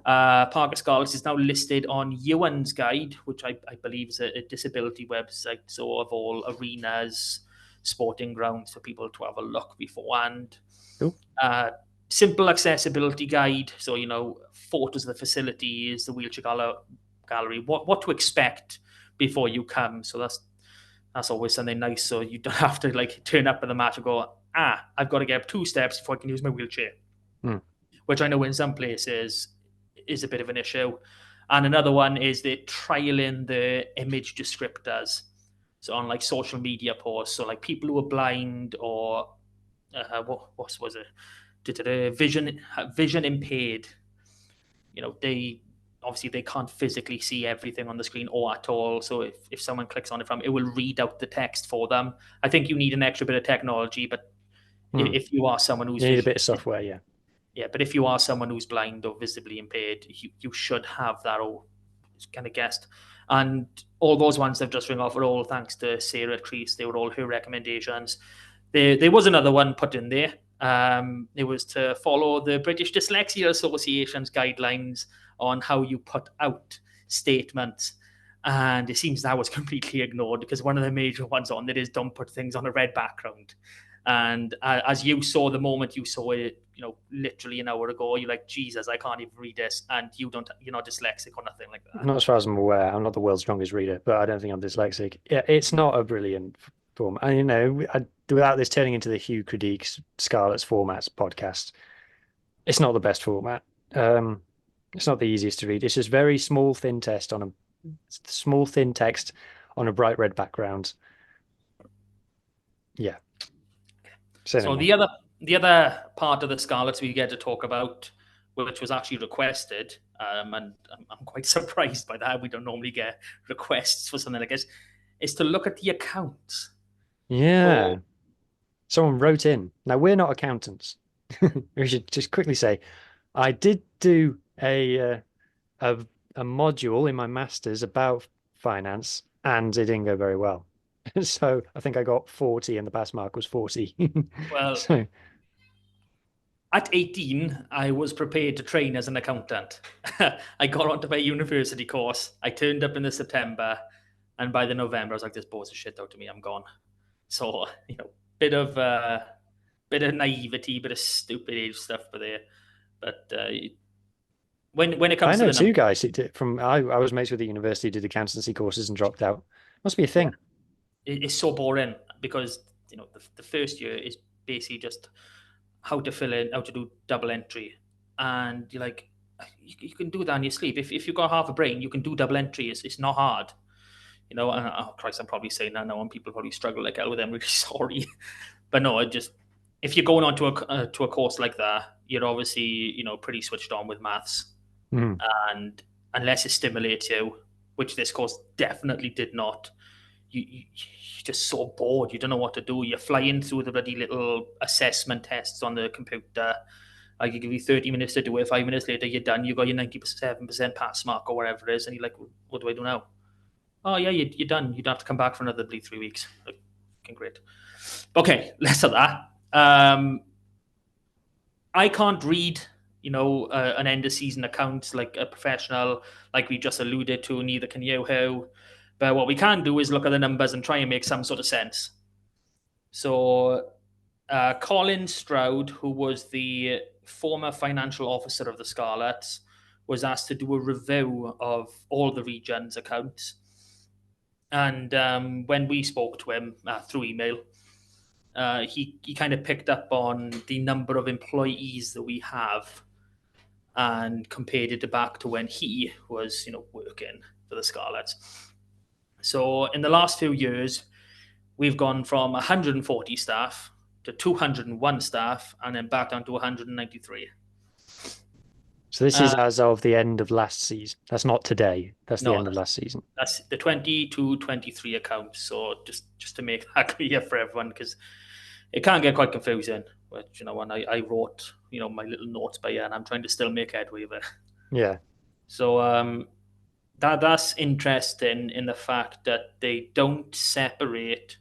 [SPEAKER 1] Parker Scarlets is now listed on Ewan's Guide, which I believe is a disability website. So of all arenas, sporting grounds for people to have a look beforehand. Simple accessibility guide. So, you know, photos of the facilities, the wheelchair gallery, what to expect before you come. So that's always something nice. So you don't have to like turn up at the match and go, I've got to get up 2 steps before I can use my wheelchair. Which I know in some places is a bit of an issue. And another one is they're trialing the image descriptors. So on like social media posts, so like people who are blind or what was it? Vision impaired. You know, they can't physically see everything on the screen or at all. So if someone clicks on it it will read out the text for them. I think you need an extra bit of technology, but if you are someone who's...
[SPEAKER 2] You need a bit of software, yeah.
[SPEAKER 1] Yeah, but if you are someone who's blind or visibly impaired, you should have that all kind of guessed. And all those ones I've just ring off are all thanks to Sarah at Crease. They were all her recommendations. There was another one put in there. It was to follow the British Dyslexia Association's guidelines on how you put out statements. And it seems that was completely ignored because one of the major ones on it is don't put things on a red background. And as you saw the moment you saw it, literally an hour ago, you're like, Jesus, I can't even read this, and you're not dyslexic or nothing like that.
[SPEAKER 2] Not as far as I'm aware. I'm not the world's strongest reader, but I don't think I'm dyslexic. Yeah, it's not a brilliant form. And without this turning into the Hugh Critiques Scarlets Formats podcast, it's not the best format. It's not the easiest to read. It's just very small, thin text on a bright red background. Yeah.
[SPEAKER 1] So the other part of the Scarlets we get to talk about, which was actually requested, and I'm quite surprised by that. We don't normally get requests for something like this, is to look at the accounts.
[SPEAKER 2] Yeah. Someone wrote in. Now, we're not accountants. We should just quickly say, I did do a module in my master's about finance, and it didn't go very well. So I think I got 40 and the pass mark was 40.
[SPEAKER 1] Well,
[SPEAKER 2] so
[SPEAKER 1] at 18, I was prepared to train as an accountant. I got onto my university course. I turned up in the September, and by the November, I was like, this bores the shit out of me. I'm gone. So, bit of naivety, bit of stupid age stuff for there. But when it comes to
[SPEAKER 2] I know
[SPEAKER 1] the
[SPEAKER 2] two guys I was mates with the university, did accountancy courses and dropped out. Must be a thing.
[SPEAKER 1] It's so boring because the first year is basically just how to fill in, how to do double entry, and you're like, you can do that in your sleep. If you've got half a brain, you can do double entry. It's not hard, And oh Christ, I'm probably saying that now, and people probably struggle like hell with them. Really sorry, but no, if you're going on to a course like that, you're obviously pretty switched on with maths, and unless it stimulates you, which this course definitely did not, you're just so bored. You don't know what to do. You're flying through the bloody little assessment tests on the computer. I could give you 30 minutes to do it. 5 minutes later, you're done. You got your 97% pass mark or whatever it is, and you're like, what do I do now? Oh yeah, you're done. You don't have to come back for another 3 weeks. Like, fucking great. Okay, less of that. I can't read, an end of season account like a professional, like we just alluded to. Neither can you, How. But what we can do is look at the numbers and try and make some sort of sense. So, Colin Stroud, who was the former financial officer of the Scarlets, was asked to do a review of all the region's accounts. And when we spoke to him through email, he kind of picked up on the number of employees that we have and compared it back to when he was, working for the Scarlets. So in the last few years, we've gone from 140 staff to 201 staff, and then back down to 193.
[SPEAKER 2] So this is as of the end of last season. That's not today. That's the end of last season.
[SPEAKER 1] That's the 22-23 account. So just to make that clear for everyone, because it can get quite confusing. But when I wrote my little notes by ear, and I'm trying to still make headway with it.
[SPEAKER 2] Yeah.
[SPEAKER 1] So that's interesting in the fact that they don't separate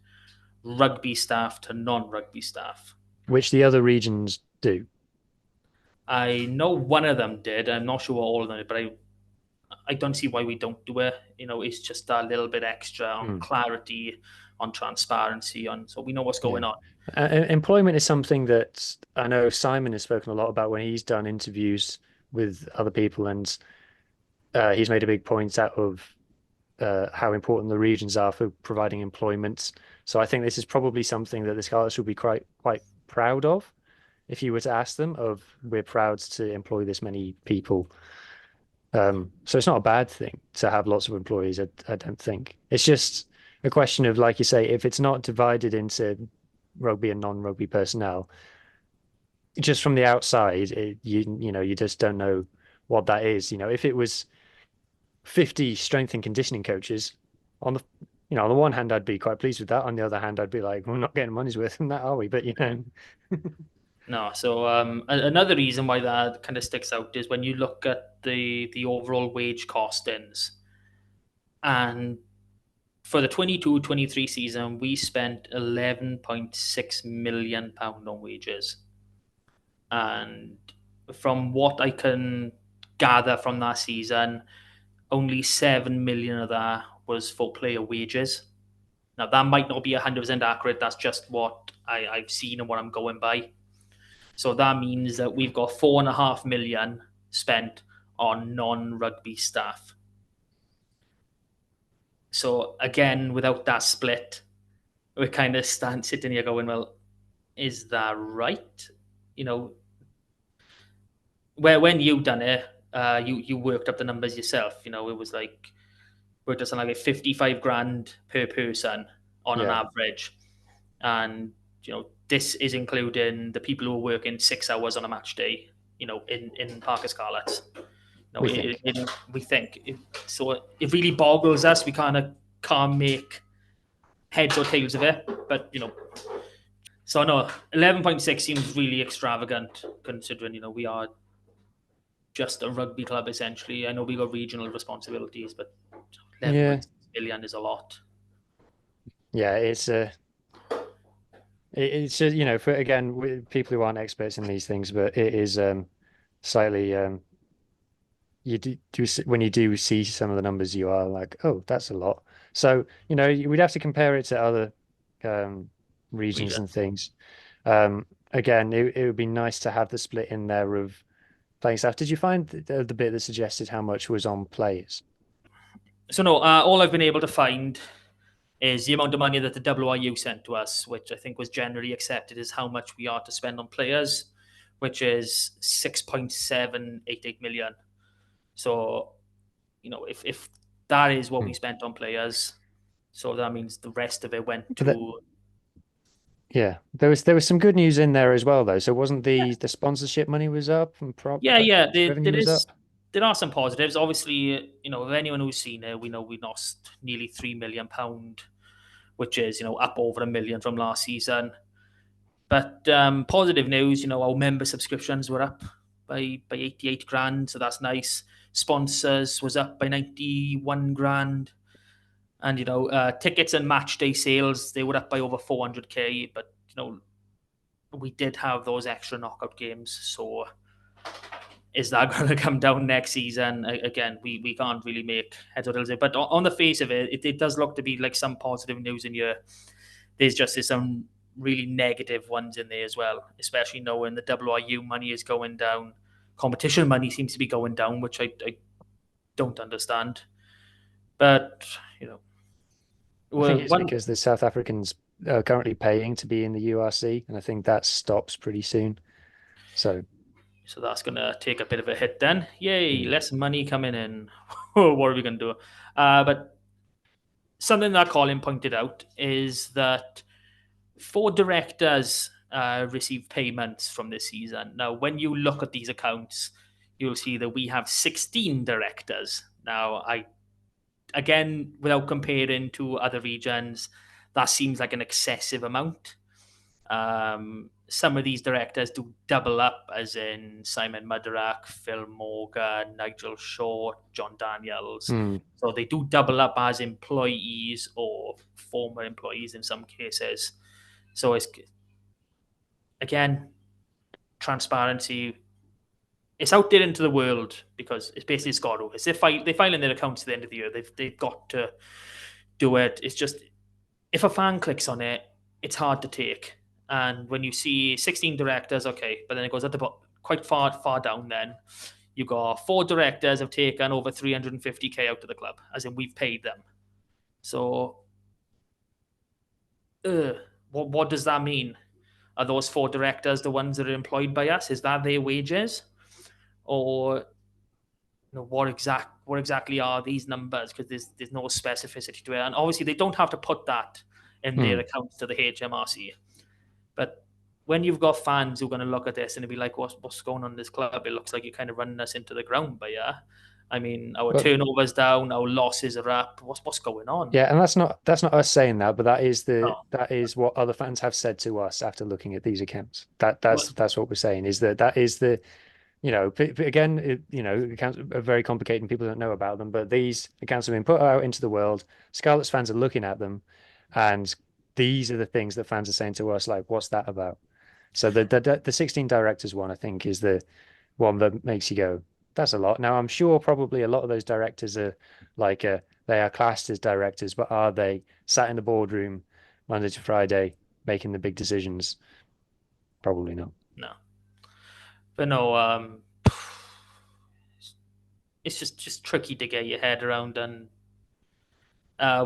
[SPEAKER 1] rugby staff to non-rugby staff,
[SPEAKER 2] which the other regions do.
[SPEAKER 1] I know one of them did. I'm not sure what all of them did, but I don't see why we don't do it. It's just that little bit extra on clarity, on transparency, so we know what's going on.
[SPEAKER 2] Employment is something that I know Simon has spoken a lot about when he's done interviews with other people, and he's made a big point out of how important the regions are for providing employment. So I think this is probably something that the Scarlets would be quite proud of. If you were to ask them, we're proud to employ this many people. So it's not a bad thing to have lots of employees, I don't think. It's just a question of, like you say, if it's not divided into rugby and non-rugby personnel, just from the outside, you just don't know what that is. If it was 50 strength and conditioning coaches, on the one hand, I'd be quite pleased with that. On the other hand, I'd be like, we're not getting money's worth from that, are we? But
[SPEAKER 1] No. So another reason why that kind of sticks out is when you look at the overall wage costings, and for the 22-23 season, we spent £11.6 million on wages. And from what I can gather from that season, only 7 million of that was for player wages. Now, that might not be 100% accurate. That's just what I've seen and what I'm going by. So that means that we've got 4.5 million spent on non-rugby staff. So again, without that split, we're kind of sitting here going, well, is that right? You know, where when you done it, you worked up the numbers yourself. You know, it was like worked out something like 55 grand per person on an
[SPEAKER 2] Yeah,
[SPEAKER 1] average, and this is including the people who are working 6 hours on a match day. In Parker Scarlets.
[SPEAKER 2] we think.
[SPEAKER 1] We think so. It really boggles us. We kind of can't make heads or tails of it, but So no, 11.6 seems really extravagant considering we are just a rugby club essentially. I know we got regional responsibilities, but
[SPEAKER 2] Yeah,
[SPEAKER 1] 11.6 million is a lot.
[SPEAKER 2] yeah, it's you know, for again, with people who aren't experts in these things, but it is slightly you when you do see some of the numbers, you are like, oh, that's a lot. So, we'd have to compare it to other um, regions and
[SPEAKER 1] Regions.
[SPEAKER 2] things. Again, it would be nice to have the split in there of playing staff. Did you find the bit that suggested how much was on players?
[SPEAKER 1] So no, all I've been able to find is the amount of money that the WRU sent to us, which I think was generally accepted as how much we are to spend on players, which is 6.788 million. So, if that is what we
[SPEAKER 2] Hmm.
[SPEAKER 1] spent on players, so that means the rest of it went
[SPEAKER 2] But that,
[SPEAKER 1] to.
[SPEAKER 2] yeah, there was some good news in there as well, though. So wasn't the sponsorship money was up and prop
[SPEAKER 1] Yeah, yeah.
[SPEAKER 2] revenue was up?
[SPEAKER 1] There are some positives. Obviously, if anyone who's seen it, we know we lost nearly £3 million, which is up over 1 million from last season. But positive news, our member subscriptions were up by 88 grand, so that's nice. Sponsors was up by 91 grand, and tickets and match day sales they were up by over 400k. But we did have those extra knockout games, so is that going to come down next season? Again, we can't really make heads or tails of it. But on the face of it, it does look to be like some positive news in here. There's some really negative ones in there as well, especially knowing the WRU money is going down. Competition money seems to be going down, which I don't understand. But,
[SPEAKER 2] I think
[SPEAKER 1] well,
[SPEAKER 2] it's
[SPEAKER 1] one,
[SPEAKER 2] because the South Africans are currently paying to be in the URC, and I think that stops pretty soon. So,
[SPEAKER 1] so that's going to take a bit of a hit then. Yay,
[SPEAKER 2] mm.
[SPEAKER 1] less money coming in. What are we going to do? But something that Colin pointed out is that 4 directors receive payments from this season. Now, when you look at these accounts, you'll see that we have 16 directors. Now, again, without comparing to other regions, that seems like an excessive amount. Some of these directors do double up, as in Simon Mudderak, Phil Morgan, Nigel Shaw, John Daniels.
[SPEAKER 2] Mm.
[SPEAKER 1] So they do double up as employees or former employees in some cases. So it's again transparency. It's out there into the world because it's basically Scotto. It's they file in their accounts at the end of the year. They've got to do it. It's just if a fan clicks on it, it's hard to take. And when you see 16 directors, okay, but then it goes at the bottom, quite far down. Then you got 4 directors have taken over 350k out of the club, as in we've paid them. So, what does that mean? Are those 4 directors the ones that are employed by us? Is that their wages, or what exactly are these numbers? Because there's no specificity to it, and obviously they don't have to put that in their
[SPEAKER 2] Mm.
[SPEAKER 1] accounts to the HMRC. But when you've got fans who are going to look at this and be like, what's going on in this club? It looks like you're kind of running us into the ground. But yeah, I mean, our
[SPEAKER 2] Well,
[SPEAKER 1] turnovers down, our losses are up. What's going on?
[SPEAKER 2] yeah, and that's not us saying that, but
[SPEAKER 1] No.
[SPEAKER 2] that is what other fans have said to us after looking at these accounts. That
[SPEAKER 1] Well,
[SPEAKER 2] that's what we're saying is that is the again, accounts are very complicated and people don't know about them, but these accounts have been put out into the world. Scarlets fans are looking at them, and these are the things that fans are saying to us, like, what's that about? So the 16 directors one, I think, is the one that makes you go, that's a lot. Now, I'm sure probably a lot of those directors are like they are classed as directors, but are they sat in the boardroom Monday to Friday making the big decisions? Probably not.
[SPEAKER 1] No, but no, it's just tricky to get your head around. And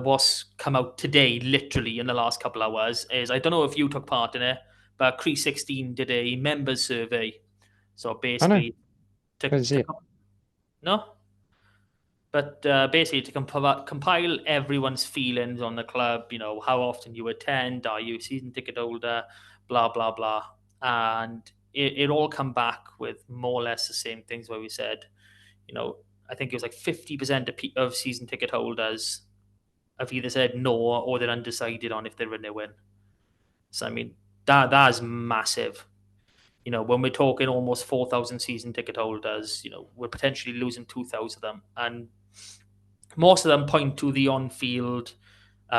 [SPEAKER 1] what's come out today, literally in the last couple hours, is I don't know if you took part in it, but Crease 16 did a members survey. So
[SPEAKER 2] I know.
[SPEAKER 1] basically,
[SPEAKER 2] I didn't see it.
[SPEAKER 1] no, but basically to compile everyone's feelings on the club, how often you attend, are you a season ticket holder, blah, blah, blah. And it all come back with more or less the same things where we said, you know, I think it was like 50% of season ticket holders have either said no or they're undecided on if they're renewing. So, I mean, that is massive. When we're talking almost 4,000 season ticket holders, we're potentially losing 2,000 of them. And most of them point to the on-field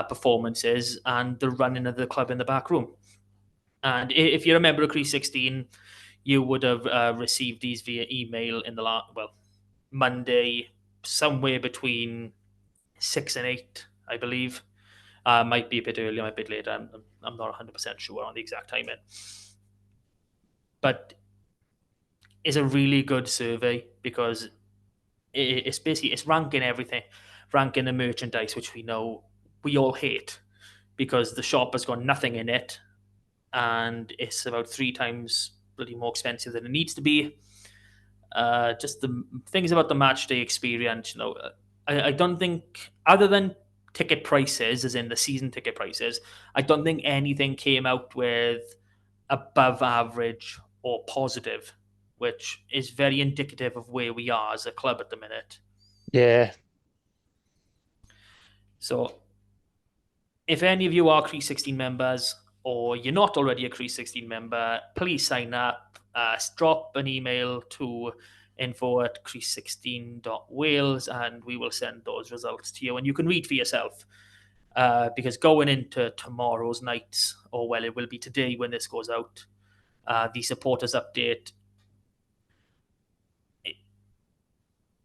[SPEAKER 1] performances and the running of the club in the back room. And if you're a member of Crease 16, you would have received these via email in the Monday, somewhere between 6 and 8, I believe. Might be a bit earlier, might be a bit later. I'm not 100% sure on the exact timing. But it's a really good survey because it's basically it's ranking everything, ranking the merchandise, which we know we all hate because the shop has got nothing in it and it's about 3 times bloody more expensive than it needs to be. Just the things about the match day experience, I don't think, other than ticket prices, as in the season ticket prices, I don't think anything came out with above average or positive, which is very indicative of where we are as a club at the minute.
[SPEAKER 2] Yeah.
[SPEAKER 1] So if any of you are Crease 16 members or you're not already a Crease 16 member, please sign up. Drop an email to info@crease16.wales and we will send those results to you and you can read for yourself. Because going into tomorrow's night, or well, it will be today when this goes out, the supporters update,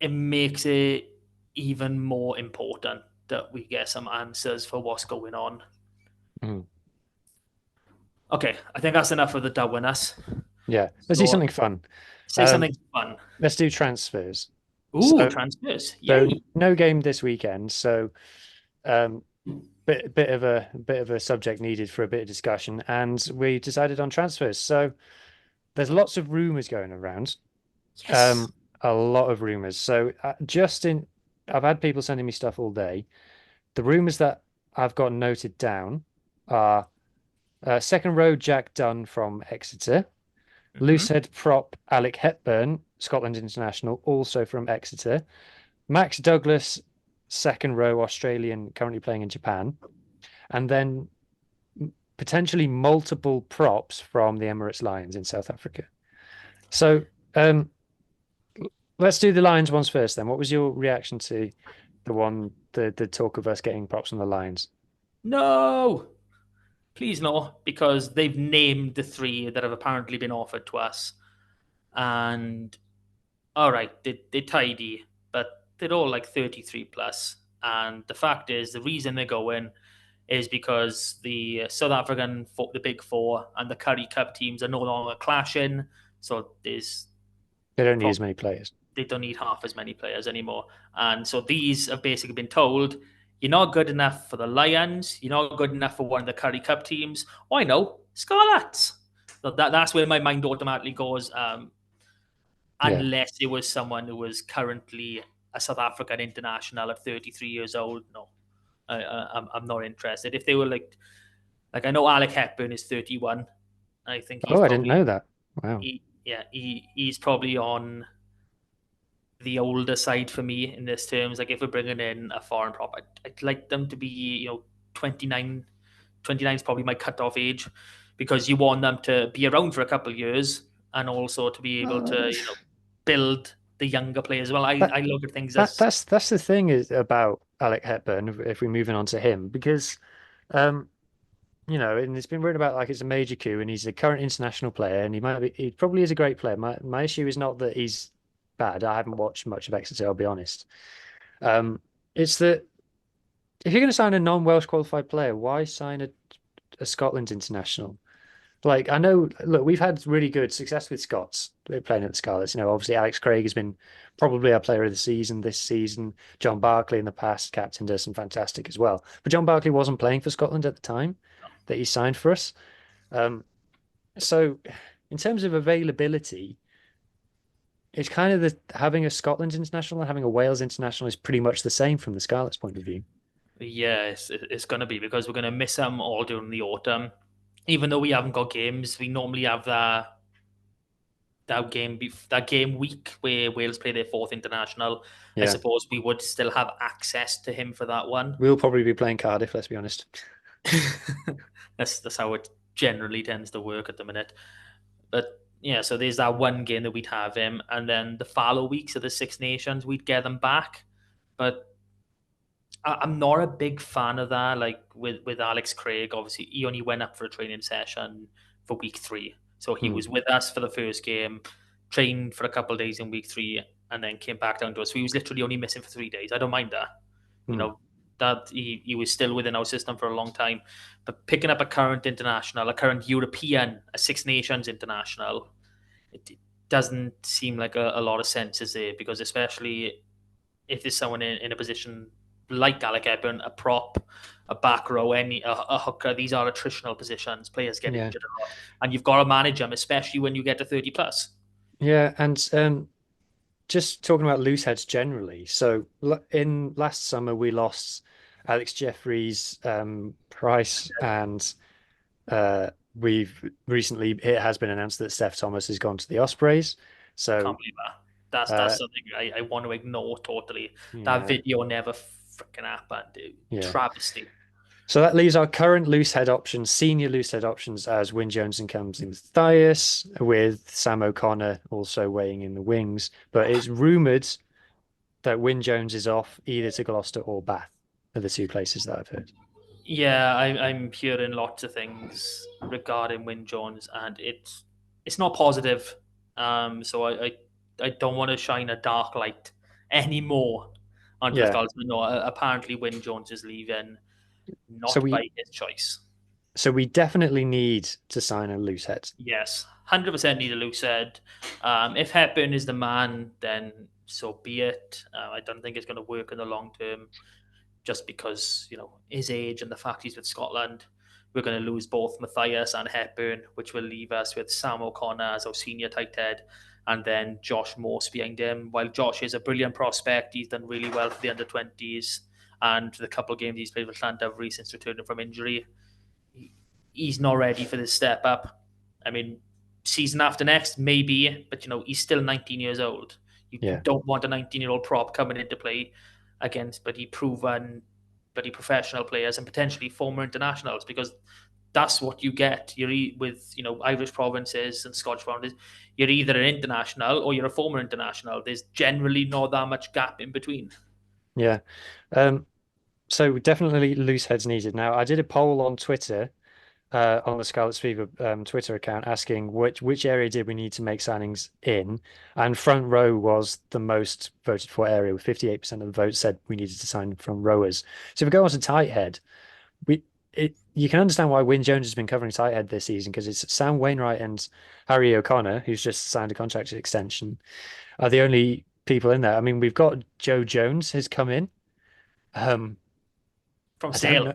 [SPEAKER 1] it makes it even more important that we get some answers for what's going on.
[SPEAKER 2] Mm.
[SPEAKER 1] Okay, I think that's enough of the Darwinus.
[SPEAKER 2] Yeah. Let's do
[SPEAKER 1] So
[SPEAKER 2] something fun.
[SPEAKER 1] say something fun.
[SPEAKER 2] Let's do transfers.
[SPEAKER 1] Ooh,
[SPEAKER 2] So,
[SPEAKER 1] transfers!
[SPEAKER 2] so
[SPEAKER 1] Yay!
[SPEAKER 2] no game this weekend. So, um, bit of a subject needed for a bit of discussion, and we decided on transfers. So, there's lots of rumors going around.
[SPEAKER 1] Yes.
[SPEAKER 2] A lot of rumors. So, I've had people sending me stuff all day. The rumors that I've got noted down are second row Jack Dunn from Exeter. Loosehead prop Alec Hepburn, Scotland international, also from Exeter. Max Douglas, second row Australian, currently playing in Japan. And then potentially multiple props from the Emirates Lions in South Africa. So let's do the Lions ones first then. What was your reaction to the talk of us getting props from the Lions?
[SPEAKER 1] No, please no, because they've named the 3 that have apparently been offered to us. And all right, they're tidy, but they're all like 33 plus. And the fact is, the reason they're going is because the South African, the Big Four, and the Curry Cup teams are no longer clashing. So
[SPEAKER 2] They don't need as many players.
[SPEAKER 1] they don't need half as many players anymore. And so these have basically been told, you're not good enough for the Lions, you're not good enough for one of the Curry Cup teams. Oh, I know, Scarlets. So that's where my mind automatically goes.
[SPEAKER 2] Yeah.
[SPEAKER 1] Unless it was someone who was currently a South African international at 33 years old. No, I'm not interested. If they were like I know Alec Hepburn is 31. I think he's
[SPEAKER 2] Oh, I didn't
[SPEAKER 1] probably
[SPEAKER 2] know that. Wow.
[SPEAKER 1] he's probably on the older side for me in this terms. Like if we're bringing in a foreign prop, I'd like them to be 29. 29 is probably my cutoff age because you want them to be around for a couple of years and also to be able to build the younger players. Well,
[SPEAKER 2] That
[SPEAKER 1] I look at things as
[SPEAKER 2] that's the thing is about Alec Hepburn, if we're moving on to him, because um, and it's been written about like it's a major coup and he's a current international player and he probably is a great player. My issue is not that he's bad. I haven't watched much of Exeter, I'll be honest. It's that if you're going to sign a non-Welsh qualified player, why sign a Scotland international? Like, I know, look, we've had really good success with Scots playing at the Scarlets. Obviously Alex Craig has been probably our player of the season this season. John Barclay in the past captained us and fantastic as well. But John Barclay wasn't playing for Scotland at the time that he signed for us. Um, so in terms of availability, it's kind of having a Scotland international and having a Wales international is pretty much the same from the Scarlets' point of view.
[SPEAKER 1] Yeah, it's going to be because we're going to miss them all during the autumn. Even though we haven't got games, we normally have that game week where Wales play their fourth international. I
[SPEAKER 2] Yeah,
[SPEAKER 1] suppose we would still have access to him for that one.
[SPEAKER 2] we'll probably be playing Cardiff, let's be honest.
[SPEAKER 1] That's how it generally tends to work at the minute. But yeah, so there's that one game that we'd have him, and then the follow weeks of the Six Nations, we'd get them back. But I'm not a big fan of that. Like with Alex Craig, obviously he only went up for a training session for week 3, so he
[SPEAKER 2] Hmm.
[SPEAKER 1] was with us for the first game, trained for a couple of days in week 3, and then came back down to us. So he was literally only missing for 3 days. I don't mind that. You
[SPEAKER 2] Hmm.
[SPEAKER 1] know that he was still within our system for a long time, but picking up a current international, a current European, a Six Nations international, it doesn't seem like a lot of sense is there, because especially if there's someone in a position like Alec Hepburn, a prop, a back row, a hooker, these are attritional positions. Players get
[SPEAKER 2] Yeah.
[SPEAKER 1] injured a lot, and you've got to manage them, especially when you get to 30 plus.
[SPEAKER 2] Yeah, and just talking about loose heads generally. So in last summer we lost Alex Jeffries, Price, and we've recently it has been announced that Steph Thomas has gone to the Ospreys.
[SPEAKER 1] Can't
[SPEAKER 2] So
[SPEAKER 1] believe that. That's
[SPEAKER 2] uh,
[SPEAKER 1] something I want to ignore totally. That
[SPEAKER 2] yeah,
[SPEAKER 1] video never freaking happened, dude.
[SPEAKER 2] yeah.
[SPEAKER 1] Travesty.
[SPEAKER 2] So that leaves our current loose head options, senior loose head options, as Wyn Jones and Comes in Matthias, with Sam O'Connor also weighing in the wings. But it's rumoured that Wyn Jones is off either to Gloucester or Bath, are the two places that I've heard.
[SPEAKER 1] Yeah, I'm hearing lots of things regarding Wyn Jones, and it's not positive. So I don't want to shine a dark light anymore onto the
[SPEAKER 2] Yeah.
[SPEAKER 1] Scarlets. But no, apparently Wyn Jones is leaving,
[SPEAKER 2] So
[SPEAKER 1] not by
[SPEAKER 2] we
[SPEAKER 1] his choice.
[SPEAKER 2] so we definitely need to sign a loose head.
[SPEAKER 1] Yes, 100% need a loose head. If Hepburn is the man, then so be it. I don't think it's going to work in the long term, just because his age and the fact he's with Scotland. We're going to lose both Matthias and Hepburn, which will leave us with Sam O'Connor as our senior tight head, and then Josh Morse behind him. While Josh is a brilliant prospect, he's done really well for the under 20s, and the couple of games he's played with Llandovery since returning from injury, he's not ready for this step up. I mean, season after next, maybe, but he's still 19 years old. You
[SPEAKER 2] Yeah.
[SPEAKER 1] don't want a 19-year-old prop coming into play against bloody professional players and potentially former internationals, because that's what you get. With Irish provinces and Scottish provinces, you're either an international or you're a former international. There's generally not that much gap in between.
[SPEAKER 2] Yeah. Um, so definitely loose heads needed. Now, I did a poll on Twitter, on the Scarlets Fever Twitter account, asking which area did we need to make signings in, and front row was the most voted for area, with 58% of the votes said we needed to sign front rowers. So if we go on to tight head, you can understand why Wyn Jones has been covering tight head this season, because it's Sam Wainwright and Harry O'Connor, who's just signed a contract extension, are the only people in there. I mean, we've got Joe Jones has come in. Um,
[SPEAKER 1] From
[SPEAKER 2] I don't
[SPEAKER 1] Sale,
[SPEAKER 2] know.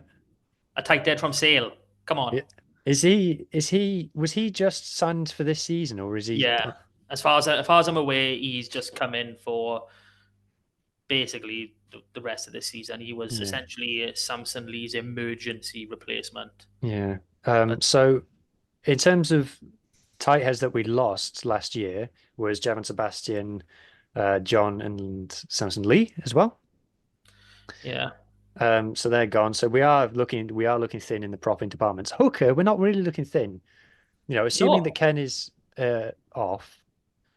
[SPEAKER 1] a tight dead from Sale. Come on.
[SPEAKER 2] Was he just signed for this season, or is he?
[SPEAKER 1] Yeah, as far as I'm aware, he's just come in for basically the rest of the season. He was
[SPEAKER 2] Yeah,
[SPEAKER 1] essentially Samson Lee's emergency replacement.
[SPEAKER 2] yeah.
[SPEAKER 1] But
[SPEAKER 2] So in terms of tight heads that we lost last year was Javon Sebastian, John, and Samson Lee as well.
[SPEAKER 1] yeah,
[SPEAKER 2] So they're gone. So we are looking thin in the propping departments. Hooker, we're not really looking thin. Assuming that
[SPEAKER 1] no,
[SPEAKER 2] Ken is off,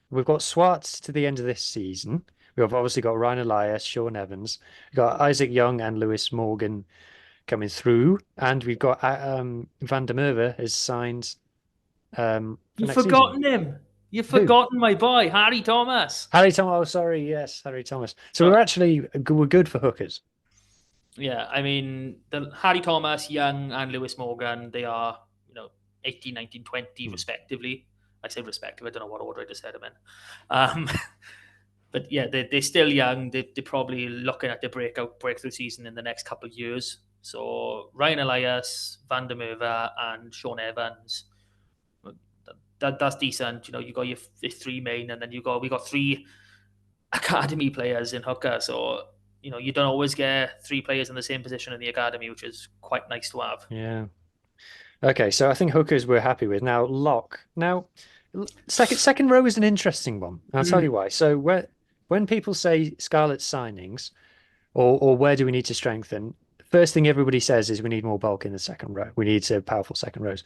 [SPEAKER 2] we've got Swartz to the end of this season. We've obviously got Ryan Elias, Sean Evans, we've got Isaac Young and Lewis Morgan coming through, and we've got Van der Merwe has signed for
[SPEAKER 1] you've
[SPEAKER 2] next season.
[SPEAKER 1] forgotten him. You've
[SPEAKER 2] Who?
[SPEAKER 1] forgotten my boy Harry Thomas.
[SPEAKER 2] Harry Thomas. Oh, sorry. Yes, Harry Thomas. So
[SPEAKER 1] So
[SPEAKER 2] we're good for hookers.
[SPEAKER 1] Yeah, I mean, Harry Thomas, Young, and Lewis Morgan, they are, 18, 19, 20,
[SPEAKER 2] Hmm.
[SPEAKER 1] respectively. I say respective, I don't know what order I just said them in. Um, but yeah, they're still young. They're probably looking at the breakthrough season in the next couple of years. So Ryan Elias, Van der Merwe, and Sean Evans, that's decent. You got your three main, and then we got three academy players in hooker. So you don't always get three players in the same position in the academy, which is quite nice to have.
[SPEAKER 2] Yeah. Okay, so I think hookers we're happy with. Now lock. Now second row is an interesting one. I'll tell you
[SPEAKER 1] Mm.
[SPEAKER 2] why. So when people say Scarlet signings or where do we need to strengthen, first thing everybody says is we need more bulk in the second row. We need powerful second rows.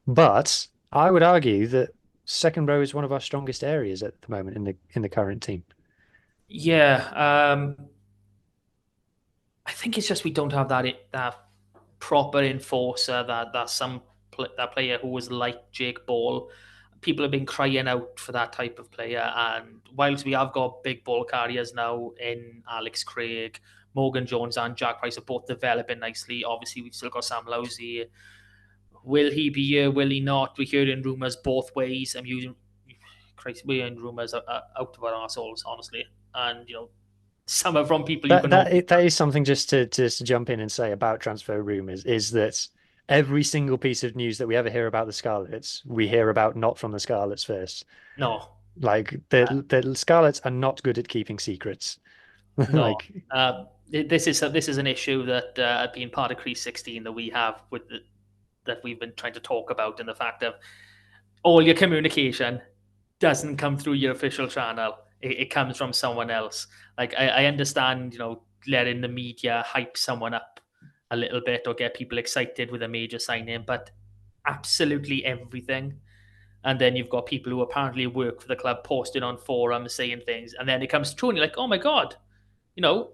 [SPEAKER 2] But I would argue that second row is one of our strongest areas at the moment in the current team.
[SPEAKER 1] Yeah, I think it's just we don't have that proper enforcer that player who was like Jake Ball. People have been crying out for that type of player, and whilst we have got big ball carriers now in Alex Craig, Morgan Jones, and Jack Price are both developing nicely. Obviously, we've still got Sam Lowsey. Will he be here? Will he not? We're hearing rumours both ways. I'm using Christ, we're hearing rumours out of our arseholes, honestly. And some are from people you
[SPEAKER 2] That
[SPEAKER 1] can know.
[SPEAKER 2] that is something just to jump in and say about transfer rumors is that every single piece of news that we ever hear about the Scarlets, we hear about not from the Scarlets first.
[SPEAKER 1] No,
[SPEAKER 2] Like
[SPEAKER 1] uh,
[SPEAKER 2] the Scarlets are not good at keeping secrets.
[SPEAKER 1] no.
[SPEAKER 2] Like,
[SPEAKER 1] This is an issue that being part of Crease 16 that we have that we've been trying to talk about, and the fact of all your communication doesn't come through your official channel. It comes from someone else. Like I understand, letting the media hype someone up a little bit or get people excited with a major signing, but absolutely everything. And then you've got people who apparently work for the club posting on forums saying things, and then it comes true, and you're like, oh my god, you know,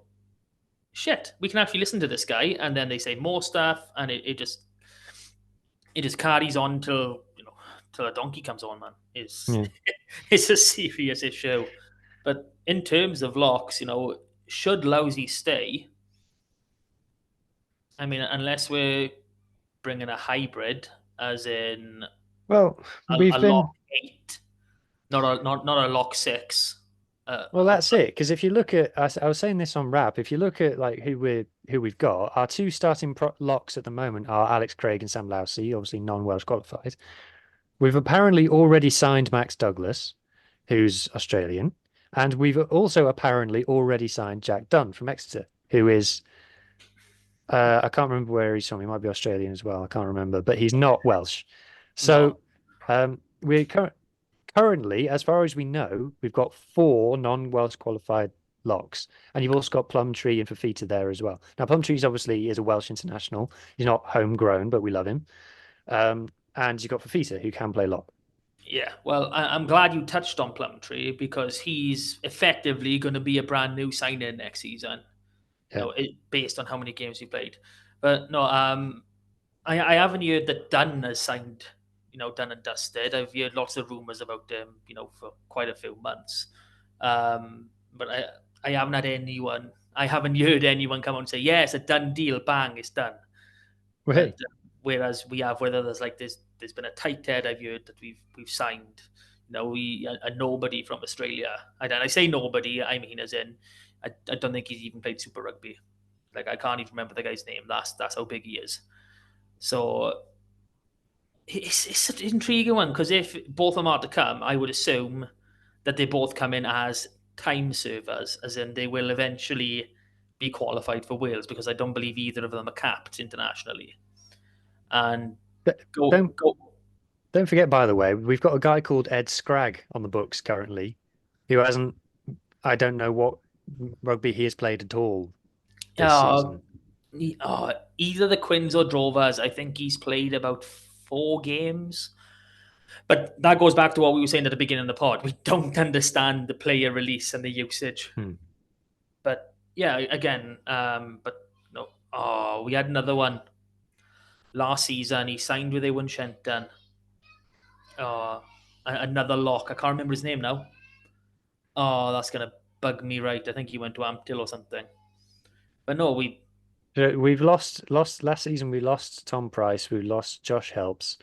[SPEAKER 1] shit, we can actually listen to this guy. And then they say more stuff, and it just carries on till a donkey comes on, man. It's
[SPEAKER 2] yeah.
[SPEAKER 1] it's a serious issue. But in terms of locks, should Lousy stay? I mean, unless we're bringing a hybrid, as in
[SPEAKER 2] Well,
[SPEAKER 1] a
[SPEAKER 2] we've
[SPEAKER 1] lock
[SPEAKER 2] been
[SPEAKER 1] eight, not a lock six.
[SPEAKER 2] well, that's it. Because if you look at, I was saying this on Rap. If you look at like who we've got, our two starting locks at the moment are Alex Craig and Sam Lousy, obviously non-Welsh qualified. We've apparently already signed Max Douglas, who's Australian, and we've also apparently already signed Jack Dunn from Exeter, who is I can't remember where he's from. He might be Australian as well. I can't remember, but he's not Welsh.
[SPEAKER 1] No,
[SPEAKER 2] So we're currently, as far as we know, we've got four non-Welsh qualified locks, and you've also got Plumtree and Fafita there as well. Now, Plumtree's obviously is a Welsh international. He's not homegrown, but we love him. And you've got Fafita, who can play lock.
[SPEAKER 1] yeah. Well, I'm glad you touched on Plumtree because he's effectively going to be a brand new signing next season.
[SPEAKER 2] Yeah.
[SPEAKER 1] Based on how many games he played. But no, I haven't heard that Dunn has signed, done and dusted. I've heard lots of rumors about him, for quite a few months. But I haven't had anyone, I haven't heard anyone come out and say, yeah, it's a done deal, bang, it's done. But
[SPEAKER 2] Hey,
[SPEAKER 1] whereas we have, whether there's been a tight head I've heard that we've signed, a nobody from Australia. And I say nobody, I mean as in, I don't think he's even played Super Rugby. Like I can't even remember the guy's name. That's how big he is. So it's an intriguing one because if both of them are to come, I would assume that they both come in as time servers, as in they will eventually be qualified for Wales because I don't believe either of them are capped internationally. And go
[SPEAKER 2] don't
[SPEAKER 1] go.
[SPEAKER 2] don't forget, by the way, we've got a guy called Ed Scragg on the books currently, who hasn't. I don't know what rugby he has played at all this
[SPEAKER 1] Uh,
[SPEAKER 2] season.
[SPEAKER 1] Either the Quins or Drovers. I think he's played about 4 games. But that goes back to what we were saying at the beginning of the pod. We don't understand the player release and the usage.
[SPEAKER 2] Hmm.
[SPEAKER 1] But yeah, again, but no. Oh, we had another one last season. He signed with Ewan Shenton. Uh, another lock. I can't remember his name now. Oh, that's gonna bug me right. I think he went to Amptill or something. But no,
[SPEAKER 2] We've lost last season. We lost Tom Price. We lost Josh Helps,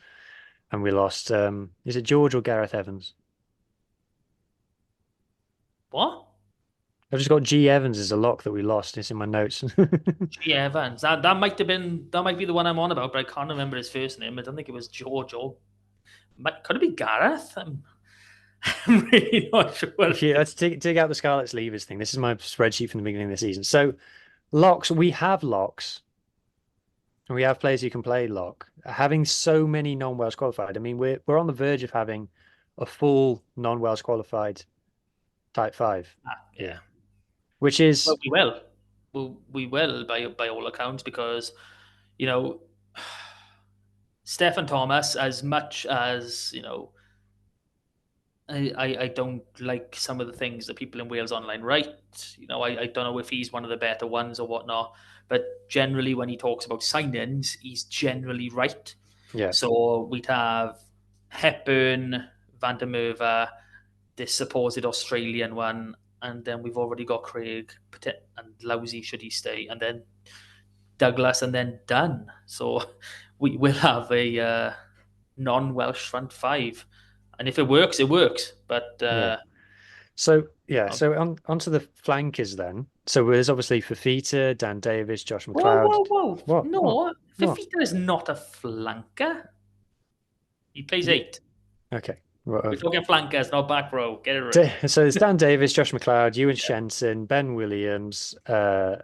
[SPEAKER 2] and we lost. Is it George or Gareth Evans?
[SPEAKER 1] What?
[SPEAKER 2] I've just got G Evans as a lock that we lost. It's in my notes.
[SPEAKER 1] G Evans. That might be the one I'm on about, but I can't remember his first name. I don't think it was George or could it be Gareth? I'm really not sure.
[SPEAKER 2] If you let's dig out the Scarlets Levers thing. This is my spreadsheet from the beginning of the season. So locks, we have locks. And we have players who can play lock. Having so many non-Welsh qualified, I mean, we're on the verge of having a full non-Welsh qualified type five
[SPEAKER 1] Yeah.
[SPEAKER 2] here, which is
[SPEAKER 1] Well, we will. We will by all accounts because you know Stefan Thomas, as much as I don't like some of the things that people in Wales online write. I don't know if he's one of the better ones or whatnot, but generally when he talks about signings, he's generally right.
[SPEAKER 2] yeah,
[SPEAKER 1] So we'd have Hepburn, Van der Merwe, this supposed Australian one, and then we've already got Craig and Lousy should he stay, and then Douglas, and then done. So we will have a non-Welsh front five, and if it works, it works. But
[SPEAKER 2] yeah. So yeah, so onto the flankers then. So there's obviously Fafita, Dan Davis, Josh
[SPEAKER 1] whoa,
[SPEAKER 2] McLeod.
[SPEAKER 1] whoa, whoa!
[SPEAKER 2] What?
[SPEAKER 1] No,
[SPEAKER 2] What?
[SPEAKER 1] Fafita is not a flanker. He plays
[SPEAKER 2] Yeah.
[SPEAKER 1] eight.
[SPEAKER 2] Okay.
[SPEAKER 1] We're talking flankers, not back row. Get it right.
[SPEAKER 2] So there's Dan Davis, Josh McLeod, Ewan Shenson, Ben Williams, and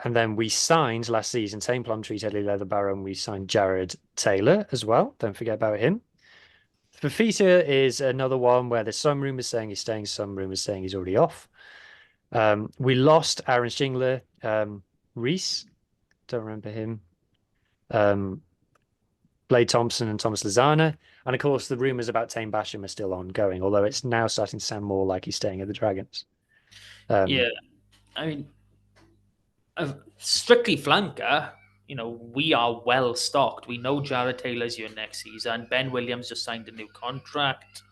[SPEAKER 2] then we signed last season Tame Plumtree, Teddy Leatherbarrow, and we signed Jared Taylor as well. Don't forget about him. Fafita is another one where there's some rumors saying he's staying, some rumors saying he's already off. We lost Aaron Shingler, Reese, don't remember him. Blade Thompson and Thomas Lozana. And of course, the rumors about Tame Basham are still ongoing, although it's now starting to sound more like he's staying at the Dragons.
[SPEAKER 1] Yeah, I mean, strictly flanker. We are well stocked. We know Jared Taylor's here next season. Ben Williams just signed a new contract.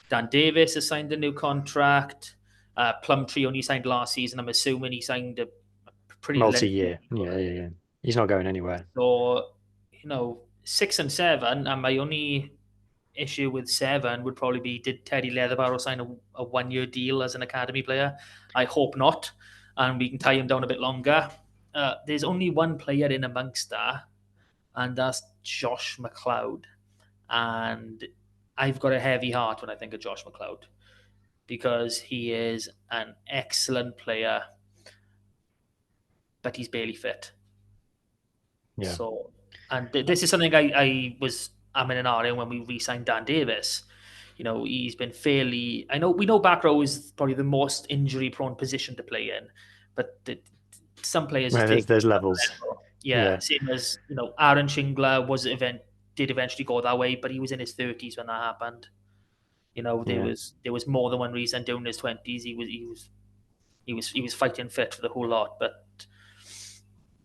[SPEAKER 1] Dan Davis has signed a new contract. Plumtree only signed last season. I'm assuming he signed a pretty
[SPEAKER 2] multi-year. Yeah. He's not going anywhere.
[SPEAKER 1] So, 6 and 7, and my only issue with 7 would probably be, did Teddy Leatherbarrow sign a 1-year deal as an academy player? I hope not, and we can tie him down a bit longer. There's only one player in amongst that, and that's Josh McLeod. And I've got a heavy heart when I think of Josh McLeod because he is an excellent player, but he's barely fit.
[SPEAKER 2] Yeah.
[SPEAKER 1] So, and this is something I'm in an area when we re-signed Dan Davis. He's been fairly. We know back row is probably the most injury-prone position to play in, but some players
[SPEAKER 2] there's levels.
[SPEAKER 1] Yeah, same as Aaron Shingler did eventually go that way, but he was in his 30s when that happened. There was more than one reason during his 20s. He was fighting fit for the whole lot, but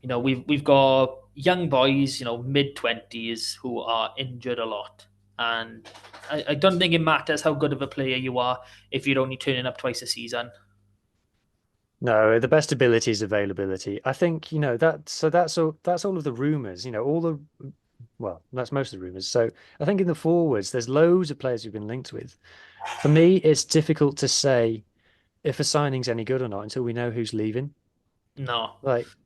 [SPEAKER 1] we've got young boys, mid-20s who are injured a lot, and I don't think it matters how good of a player you are if you're only turning up twice a season.
[SPEAKER 2] No, the best ability is availability. I think, that's all of the rumors, that's most of the rumors. So I think in the forwards, there's loads of players who've been linked with. For me, it's difficult to say if a signing's any good or not until we know who's leaving.
[SPEAKER 1] No.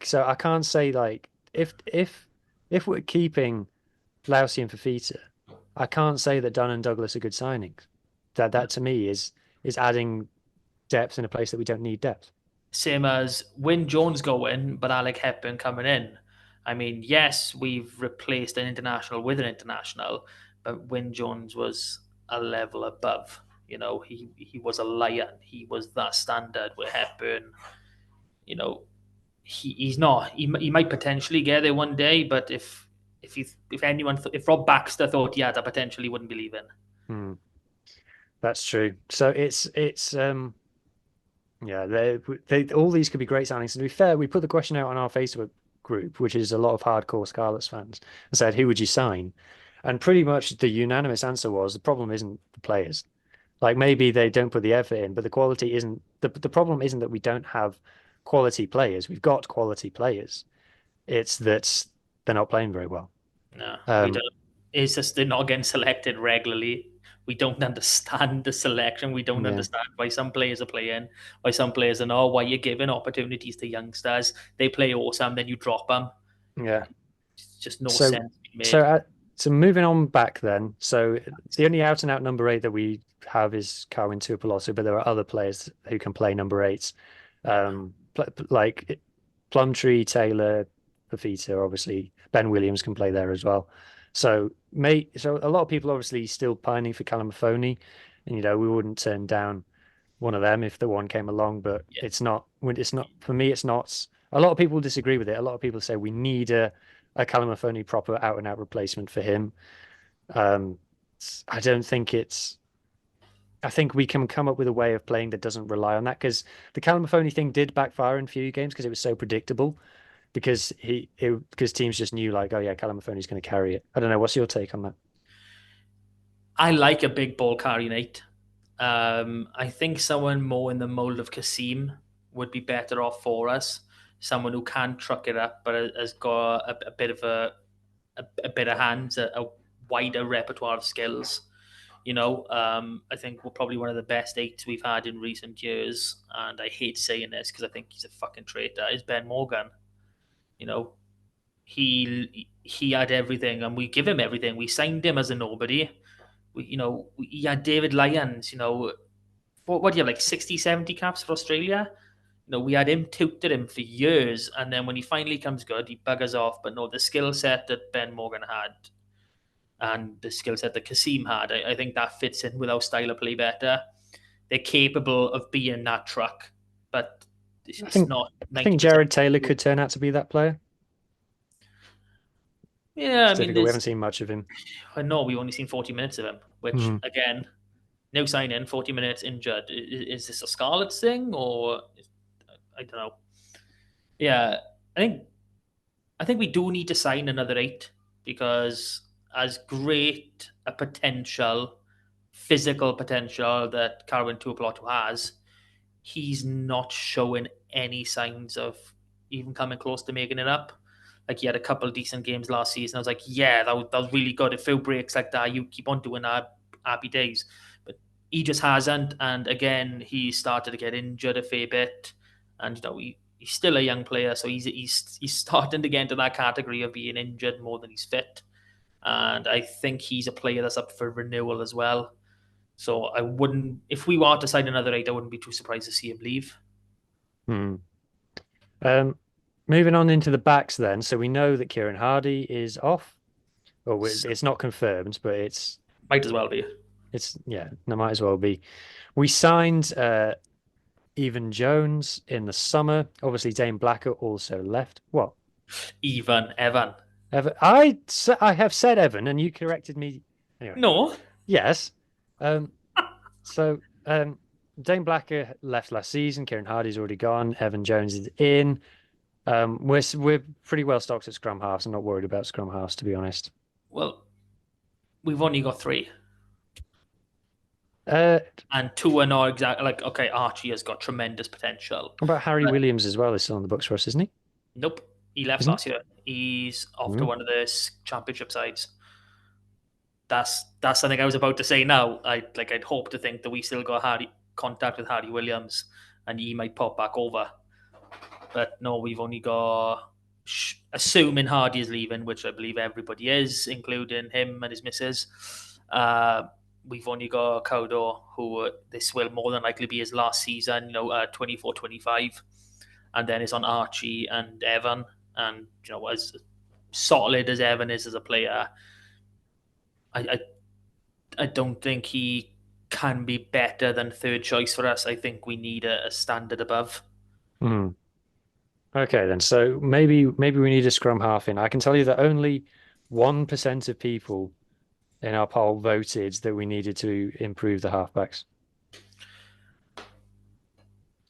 [SPEAKER 2] So I can't say if we're keeping Lousy and Fafita, I can't say that Dunn and Douglas are good signings. That to me is adding depth in a place that we don't need depth.
[SPEAKER 1] Same as Wyn Jones going, but Alec Hepburn coming in. I mean, yes, we've replaced an international with an international, but Wyn Jones was a level above. He was a lion. He was that standard with Hepburn. He's not. He might potentially get there one day, but if if Rob Baxter thought he had that potential, he wouldn't be leaving.
[SPEAKER 2] That's true. So it's yeah, they all these could be great signings. To be fair, we put the question out on our Facebook group, which is a lot of hardcore Scarlets fans, and said, who would you sign? And pretty much the unanimous answer was the problem isn't the players. Like maybe they don't put the effort in, but the quality isn't the problem isn't that we don't have quality players. We've got quality players. It's that they're not playing very well.
[SPEAKER 1] No, we
[SPEAKER 2] Um,
[SPEAKER 1] don't. It's just they're not getting selected regularly. We don't understand the selection. We don't
[SPEAKER 2] yeah,
[SPEAKER 1] understand why some players are playing, why some players are not, why you're giving opportunities to youngsters. They play awesome, then you drop them.
[SPEAKER 2] yeah.
[SPEAKER 1] It's just no
[SPEAKER 2] So,
[SPEAKER 1] sense being
[SPEAKER 2] so,
[SPEAKER 1] made.
[SPEAKER 2] uh, so moving on back then. So the only out and out number eight that we have is Carwin Tuipulotu, but there are other players who can play number eights,
[SPEAKER 1] Yeah,
[SPEAKER 2] like Plumtree, Taylor, Fafita, obviously Ben Williams can play there as well. So a lot of people obviously still pining for Callum Mahoney, and we wouldn't turn down one of them if the one came along, but
[SPEAKER 1] yeah.
[SPEAKER 2] it's not for me. It's not. A lot of people disagree with it. A lot of people say we need a Calamuffoni proper out and out replacement for him. Um, I don't think it's. I think we can come up with a way of playing that doesn't rely on that, because the Calamuffoni thing did backfire in a few games because it was so predictable. Because teams just knew, like, oh yeah, Calamuffoni's going to carry it. I don't know. What's your take on that?
[SPEAKER 1] I like a big ball carrying eight. I think someone more in the mold of Kasim would be better off for us. Someone who can truck it up, but has got a bit of a bit of hands, a wider repertoire of skills. I think we're probably one of the best eights we've had in recent years. And I hate saying this because I think he's a fucking traitor. Is Ben Morgan? You know, he had everything, and we give him everything. We signed him as a nobody. He had David Lyons. What do you have, like 60, 70 caps for Australia? We had him tutored him for years, and then when he finally comes good, he buggers off. But no, the skill set that Ben Morgan had and the skill set that Kasim had, I think that fits in with our style of play better. They're capable of being that truck, but
[SPEAKER 2] I
[SPEAKER 1] it's
[SPEAKER 2] think
[SPEAKER 1] not
[SPEAKER 2] I think
[SPEAKER 1] 90%.
[SPEAKER 2] Jared Taylor could turn out to be that player.
[SPEAKER 1] Yeah,
[SPEAKER 2] It's
[SPEAKER 1] I mean,
[SPEAKER 2] difficult. We haven't seen much of him.
[SPEAKER 1] I know we've only seen 40 minutes of him, which,
[SPEAKER 2] Hmm.
[SPEAKER 1] again, no sign in, 40 minutes injured. Is this a Scarlets thing, or I don't know. Yeah, I think I think we do need to sign another eight because as great a potential, physical potential that Carwin Tuipulotu has, he's not showing any signs of even coming close to making it up. Like he had a couple of decent games last season. I was like, yeah, that was really good. If Phil breaks like that, you keep on doing that, happy days. But he just hasn't. And again, he started to get injured a fair bit. And he's still a young player, so he's starting to get into that category of being injured more than he's fit. And I think he's a player that's up for renewal as well. So I wouldn't, if we were to sign another eight, I wouldn't be too surprised to see him leave.
[SPEAKER 2] Hmm. Um, Moving on into the backs then. So we know that Kieran Hardy is off. Well,
[SPEAKER 1] So,
[SPEAKER 2] it's not confirmed, but
[SPEAKER 1] might as well be.
[SPEAKER 2] yeah, no, might as well be. We signed Evan Jones in the summer. Obviously, Dane Blacker also left. What?
[SPEAKER 1] Evan.
[SPEAKER 2] Evan? I have said Evan, and you corrected me. Anyway,
[SPEAKER 1] No.
[SPEAKER 2] yes. Um, so Dane Blacker left last season. Kieran Hardy's already gone. Evan Jones is in. We're pretty well stocked at scrum halves. I'm not worried about scrum halves, to be honest.
[SPEAKER 1] Well, we've only got three.
[SPEAKER 2] Uh,
[SPEAKER 1] And two are not exactly like, okay, Archie has got tremendous potential.
[SPEAKER 2] what about Harry
[SPEAKER 1] But
[SPEAKER 2] Williams as well? Is still on the books for us, isn't he?
[SPEAKER 1] nope. He left
[SPEAKER 2] Isn't he?
[SPEAKER 1] last year. He's off to
[SPEAKER 2] Hmm.
[SPEAKER 1] one of the championship sides. That's something I was about to say now. I'd hope to think that we still got Hardy contact with Hardy Williams and he might pop back over. But no, we've only got, assuming Hardy is leaving, which I believe everybody is, including him and his missus. Uh, we've only got Cowdo, who this will more than likely be his last season, 24-25. And then it's on Archie and Evan. And, as solid as Evan is as a player, I, I, I don't think he can be better than third choice for us. I think we need a standard above.
[SPEAKER 2] Hmm. Okay, then. So maybe we need a scrum half in. I can tell you that only 1% of people in our poll voted that we needed to improve the halfbacks,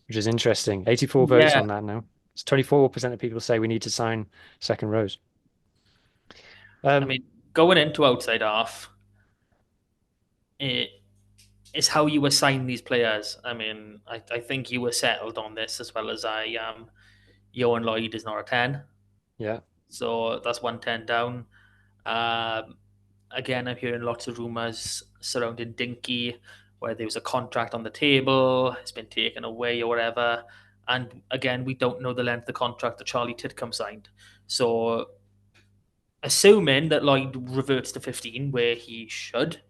[SPEAKER 2] which is interesting. 84 votes
[SPEAKER 1] Yeah,
[SPEAKER 2] on that now. It's 24% of people say we need to sign second rows.
[SPEAKER 1] I
[SPEAKER 2] Um,
[SPEAKER 1] mean, going into outside half, it is how you assign these players. I mean, I think you were settled on this as well as I am. Johan Lloyd is not a 10.
[SPEAKER 2] Yeah.
[SPEAKER 1] So that's 110 down. Um, Again, I'm hearing lots of rumours surrounding Dinky, where there was a contract on the table, it's been taken away or whatever. And again, we don't know the length of the contract that Charlie Titcombe signed. So, assuming that Lloyd reverts to 15, where he should,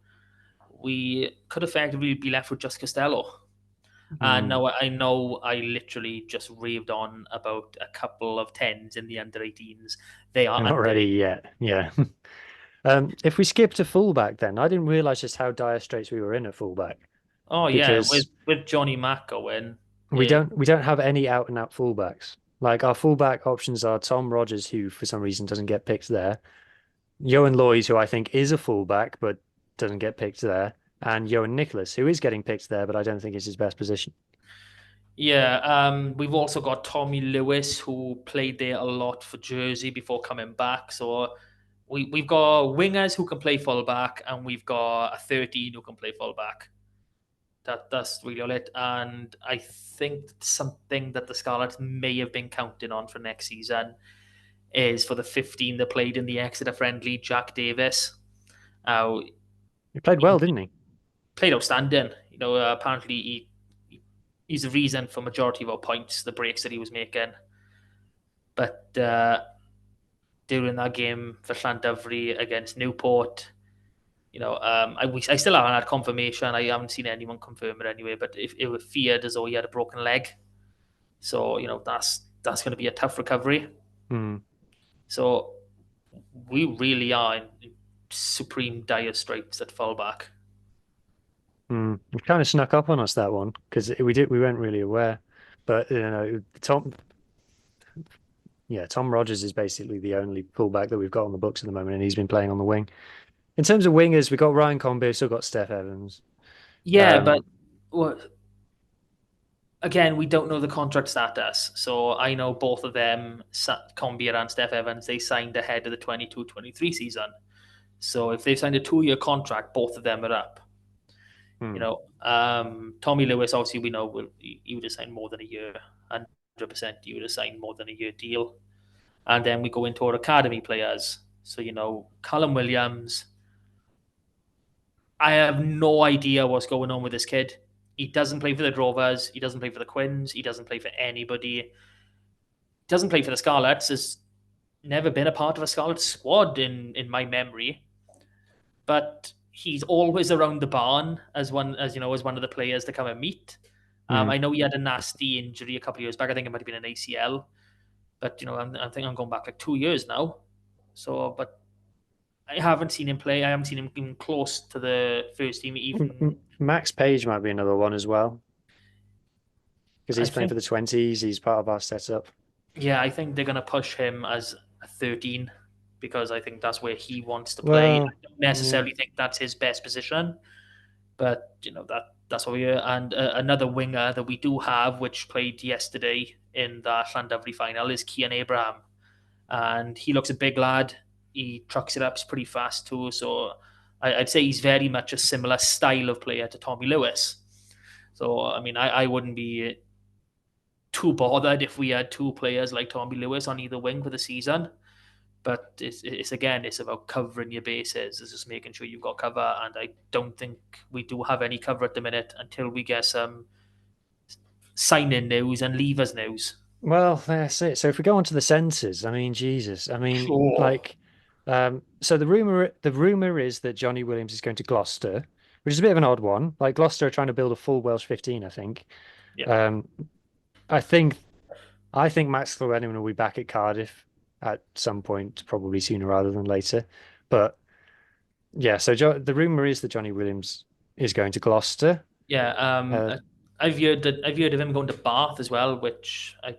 [SPEAKER 1] we could effectively be left with just Costello. And
[SPEAKER 2] Mm.
[SPEAKER 1] now I know I literally just raved on about a couple of tens in the under 18s. They are
[SPEAKER 2] And not ready
[SPEAKER 1] underrated.
[SPEAKER 2] yet. Yeah. If we skip to fullback, then I didn't realize just how dire straits we were in at fullback
[SPEAKER 1] Oh yeah,
[SPEAKER 2] because
[SPEAKER 1] with Johnny Mack going,
[SPEAKER 2] we don't have any out and out fullbacks. Like our fullback options are Tom Rogers, who for some reason doesn't get picked there, Johan Lloyd, who I think is a fullback but doesn't get picked there, and Johan Nicholas, who is getting picked there, but I don't think is his best position.
[SPEAKER 1] yeah. We've also got Tommy Lewis who played there a lot for Jersey before coming back. So we've got wingers who can play fullback, and we've got a 13 who can play fullback. That's really all it. And I think something that the Scarlets may have been counting on for next season is for the 15 that played in the Exeter friendly, Jack Davis. Uh,
[SPEAKER 2] He played
[SPEAKER 1] he
[SPEAKER 2] well, didn't he?
[SPEAKER 1] played outstanding. Apparently he's the reason for majority of our points, the breaks that he was making. But during that game for Llandovery against Newport, I still haven't had confirmation. I haven't seen anyone confirm it anyway. But if it was feared as though he had a broken leg, so that's going to be a tough recovery.
[SPEAKER 2] Hmm.
[SPEAKER 1] So we really are in supreme dire straits at fullback.
[SPEAKER 2] It kind of snuck up on us that one because we weren't really aware. But Tom Rogers is basically the only fullback that we've got on the books at the moment, and he's been playing on the wing. In terms of wingers, we've got Ryan Combe, still got Steph Evans.
[SPEAKER 1] Yeah, but
[SPEAKER 2] Um,
[SPEAKER 1] well, again, we don't know the contract status. So I know both of them, Combier and Steph Evans, they signed ahead of the 22-23 season. So if they've signed a 2-year contract, both of them are up.
[SPEAKER 2] hmm.
[SPEAKER 1] Tommy Lewis, obviously, we know he would have signed more than a year. 100% he would have signed more than a year deal. And then we go into our academy players. So, Callum Williams, I have no idea what's going on with this kid. He doesn't play for the Drovers. He doesn't play for the Quins. He doesn't play for anybody. He doesn't play for the Scarlets. Has never been a part of a Scarlet squad in my memory. But he's always around the barn as one of the players to come and meet.
[SPEAKER 2] Hmm.
[SPEAKER 1] I know he had a nasty injury a couple of years back. I think it might have been an ACL. But I think I'm going back like 2 years now. So, but I haven't seen him play. I haven't seen him even close to the first team. Even
[SPEAKER 2] Max Page might be another one as well because
[SPEAKER 1] I
[SPEAKER 2] he's playing for
[SPEAKER 1] think
[SPEAKER 2] the 20s. He's part of our setup.
[SPEAKER 1] Yeah, I think they're going to push him as a 13 because I think that's where he wants to play. I
[SPEAKER 2] Well,
[SPEAKER 1] don't
[SPEAKER 2] yeah.
[SPEAKER 1] necessarily think that's his best position, but that's what we're. And another winger that we do have, which played yesterday in the Llandovery final, is Kian Abraham, and he looks a big lad. He trucks it up pretty fast too. So I'd say he's very much a similar style of player to Tommy Lewis. So I mean, I wouldn't be too bothered if we had two players like Tommy Lewis on either wing for the season. But it's again, it's about covering your bases. It's just making sure you've got cover. And I don't think we do have any cover at the minute until we get some signing news and leavers news.
[SPEAKER 2] Well, that's it. So if we go on to the centres, I mean, Jesus, I mean,
[SPEAKER 1] Sure.
[SPEAKER 2] like, so the rumor is that Johnny Williams is going to Gloucester, which is a bit of an odd one. Like Gloucester are trying to build a full Welsh 15, I think.
[SPEAKER 1] Yeah.
[SPEAKER 2] Um, I think I think Max Llewellyn will be back at Cardiff at some point, probably sooner rather than later. But yeah, so the rumor is that Johnny Williams is going to Gloucester.
[SPEAKER 1] Yeah.
[SPEAKER 2] Uh,
[SPEAKER 1] I've heard of him going to Bath as well, which I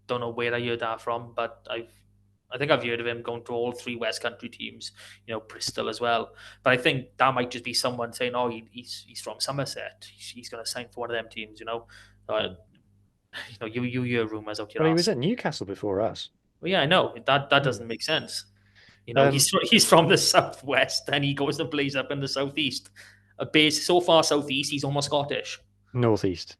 [SPEAKER 1] don't know where I heard that from, but I think I've heard of him going to all three West Country teams, Bristol as well. But I think that might just be someone saying, "Oh, he's from Somerset. He's going to sign for one of them teams." You hear rumors out your
[SPEAKER 2] well, he was
[SPEAKER 1] ass.
[SPEAKER 2] at Newcastle before us.
[SPEAKER 1] Well, yeah, I know that
[SPEAKER 2] Hmm.
[SPEAKER 1] doesn't make sense.
[SPEAKER 2] Um,
[SPEAKER 1] He's from the southwest and he goes and plays up in the southeast. A base so far southeast, he's almost Scottish.
[SPEAKER 2] Northeast.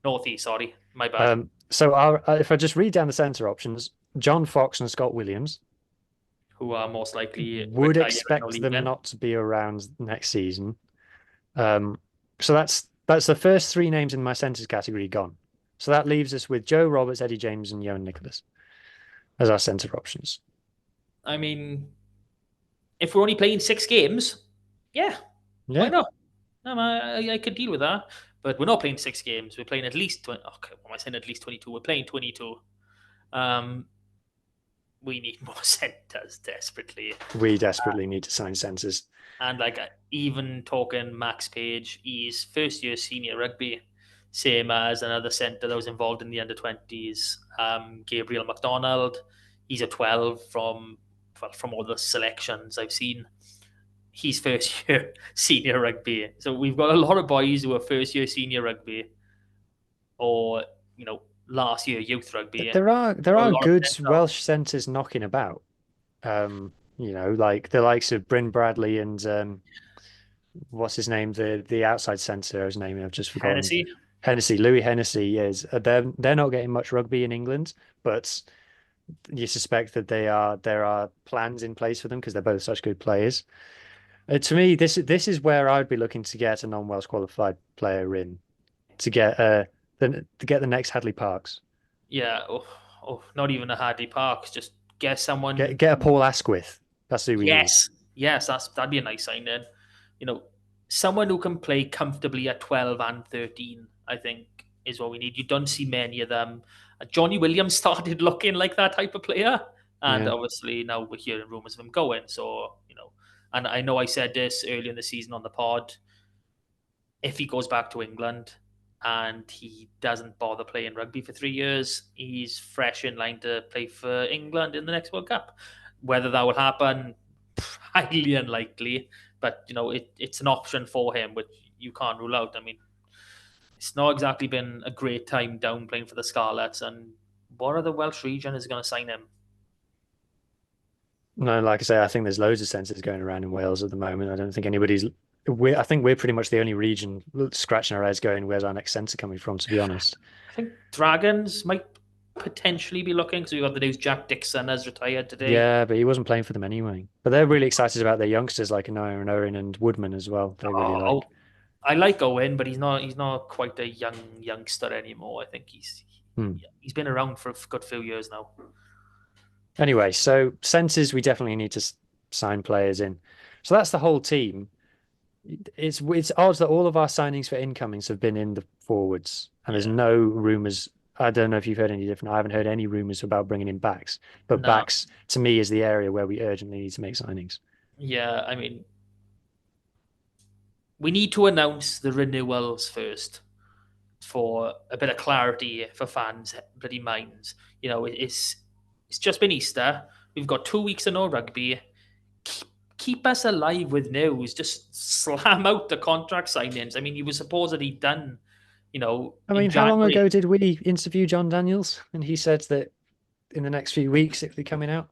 [SPEAKER 1] Northeast, sorry, my bad.
[SPEAKER 2] So if I just read down the centre options, John Fox and Scott Williams,
[SPEAKER 1] who are most likely
[SPEAKER 2] would
[SPEAKER 1] retiring or
[SPEAKER 2] expect them
[SPEAKER 1] leaving.
[SPEAKER 2] not to be around next season. Um, so that's the first three names in my centres category gone. So that leaves us with Joe Roberts, Eddie James, and Johan Nicholas as our centre options.
[SPEAKER 1] I mean, if we're only playing 6 games, yeah, why
[SPEAKER 2] Yeah,
[SPEAKER 1] not? I could deal with that. But we're not playing 6 games. We're playing at least 20. Okay, what am I saying? At least 22. We're playing 22. Um, we need more centres desperately.
[SPEAKER 2] we desperately need to sign centres.
[SPEAKER 1] And like even talking Max Page, he's first year senior rugby, same as another centre that was involved in the under 20s, Gabriel McDonald. He's a 12 from all the selections I've seen. He's first year senior rugby. So we've got a lot of boys who are first year senior rugby or, last year youth rugby.
[SPEAKER 2] There
[SPEAKER 1] Got a
[SPEAKER 2] are
[SPEAKER 1] lot of
[SPEAKER 2] good
[SPEAKER 1] potential.
[SPEAKER 2] Welsh centres knocking about. Like the likes of Bryn Bradley and what's his name, the outside centre whose name I've just forgotten.
[SPEAKER 1] Hennessy.
[SPEAKER 2] Hennessy, Louis Hennessy is they're not getting much rugby in England, but you suspect that there are plans in place for them because they're both such good players. To me, this is where I'd be looking to get a non-Welsh qualified player in to get the next Hadley Parks.
[SPEAKER 1] Yeah. Not even a Hardy Parks. Just get someone.
[SPEAKER 2] Get a Paul Asquith. That's who we need.
[SPEAKER 1] Yes, that'd be a nice sign then. You know, someone who can play comfortably at 12 and 13, I think, is what we need. You don't see many of them. Johnny Williams started looking like that type of player, and
[SPEAKER 2] Yeah.
[SPEAKER 1] obviously now we're hearing rumors of him going. So, and I know I said this early in the season on the pod. If he goes back to England and he doesn't bother playing rugby for 3 years, he's fresh in line to play for England in the next World Cup. Whether that will happen, highly unlikely, but it's an option for him, which you can't rule out. I mean, it's not exactly been a great time down playing for the Scarlets, and what other Welsh region is going to sign him?
[SPEAKER 2] No, like I say, I think there's loads of centres going around in Wales at the moment. I don't think anybody's. I think we're pretty much the only region scratching our heads going, where's our next centre coming from, to be honest.
[SPEAKER 1] I think Dragons might potentially be looking because we got the news Jack Dixon has retired today.
[SPEAKER 2] Yeah, but he wasn't playing for them anyway. But they're really excited about their youngsters like Anaya and Owen and Woodman as well. They really
[SPEAKER 1] Oh,
[SPEAKER 2] like.
[SPEAKER 1] I like Owen, but he's not quite a youngster anymore. I think
[SPEAKER 2] Hmm.
[SPEAKER 1] he's been around for a good few years now.
[SPEAKER 2] Anyway, so centres, we definitely need to sign players in. So that's the whole team. It's odd that all of our signings for incomings have been in the forwards, and there's
[SPEAKER 1] Yeah.
[SPEAKER 2] no rumours. I don't know if you've heard any different. I haven't heard any rumours about bringing in backs, but
[SPEAKER 1] No.
[SPEAKER 2] backs to me is the area where we urgently need to make signings.
[SPEAKER 1] Yeah. I mean, we need to announce the renewals first for a bit of clarity for fans' bloody minds. It's just been Easter. We've got 2 weeks of no rugby. Keep us alive with news. Just slam out the contract signings. I mean, you were supposedly done,
[SPEAKER 2] I
[SPEAKER 1] in
[SPEAKER 2] mean, how long
[SPEAKER 1] January.
[SPEAKER 2] ago did we interview John Daniels? And he said that in the next few weeks it'll be coming out.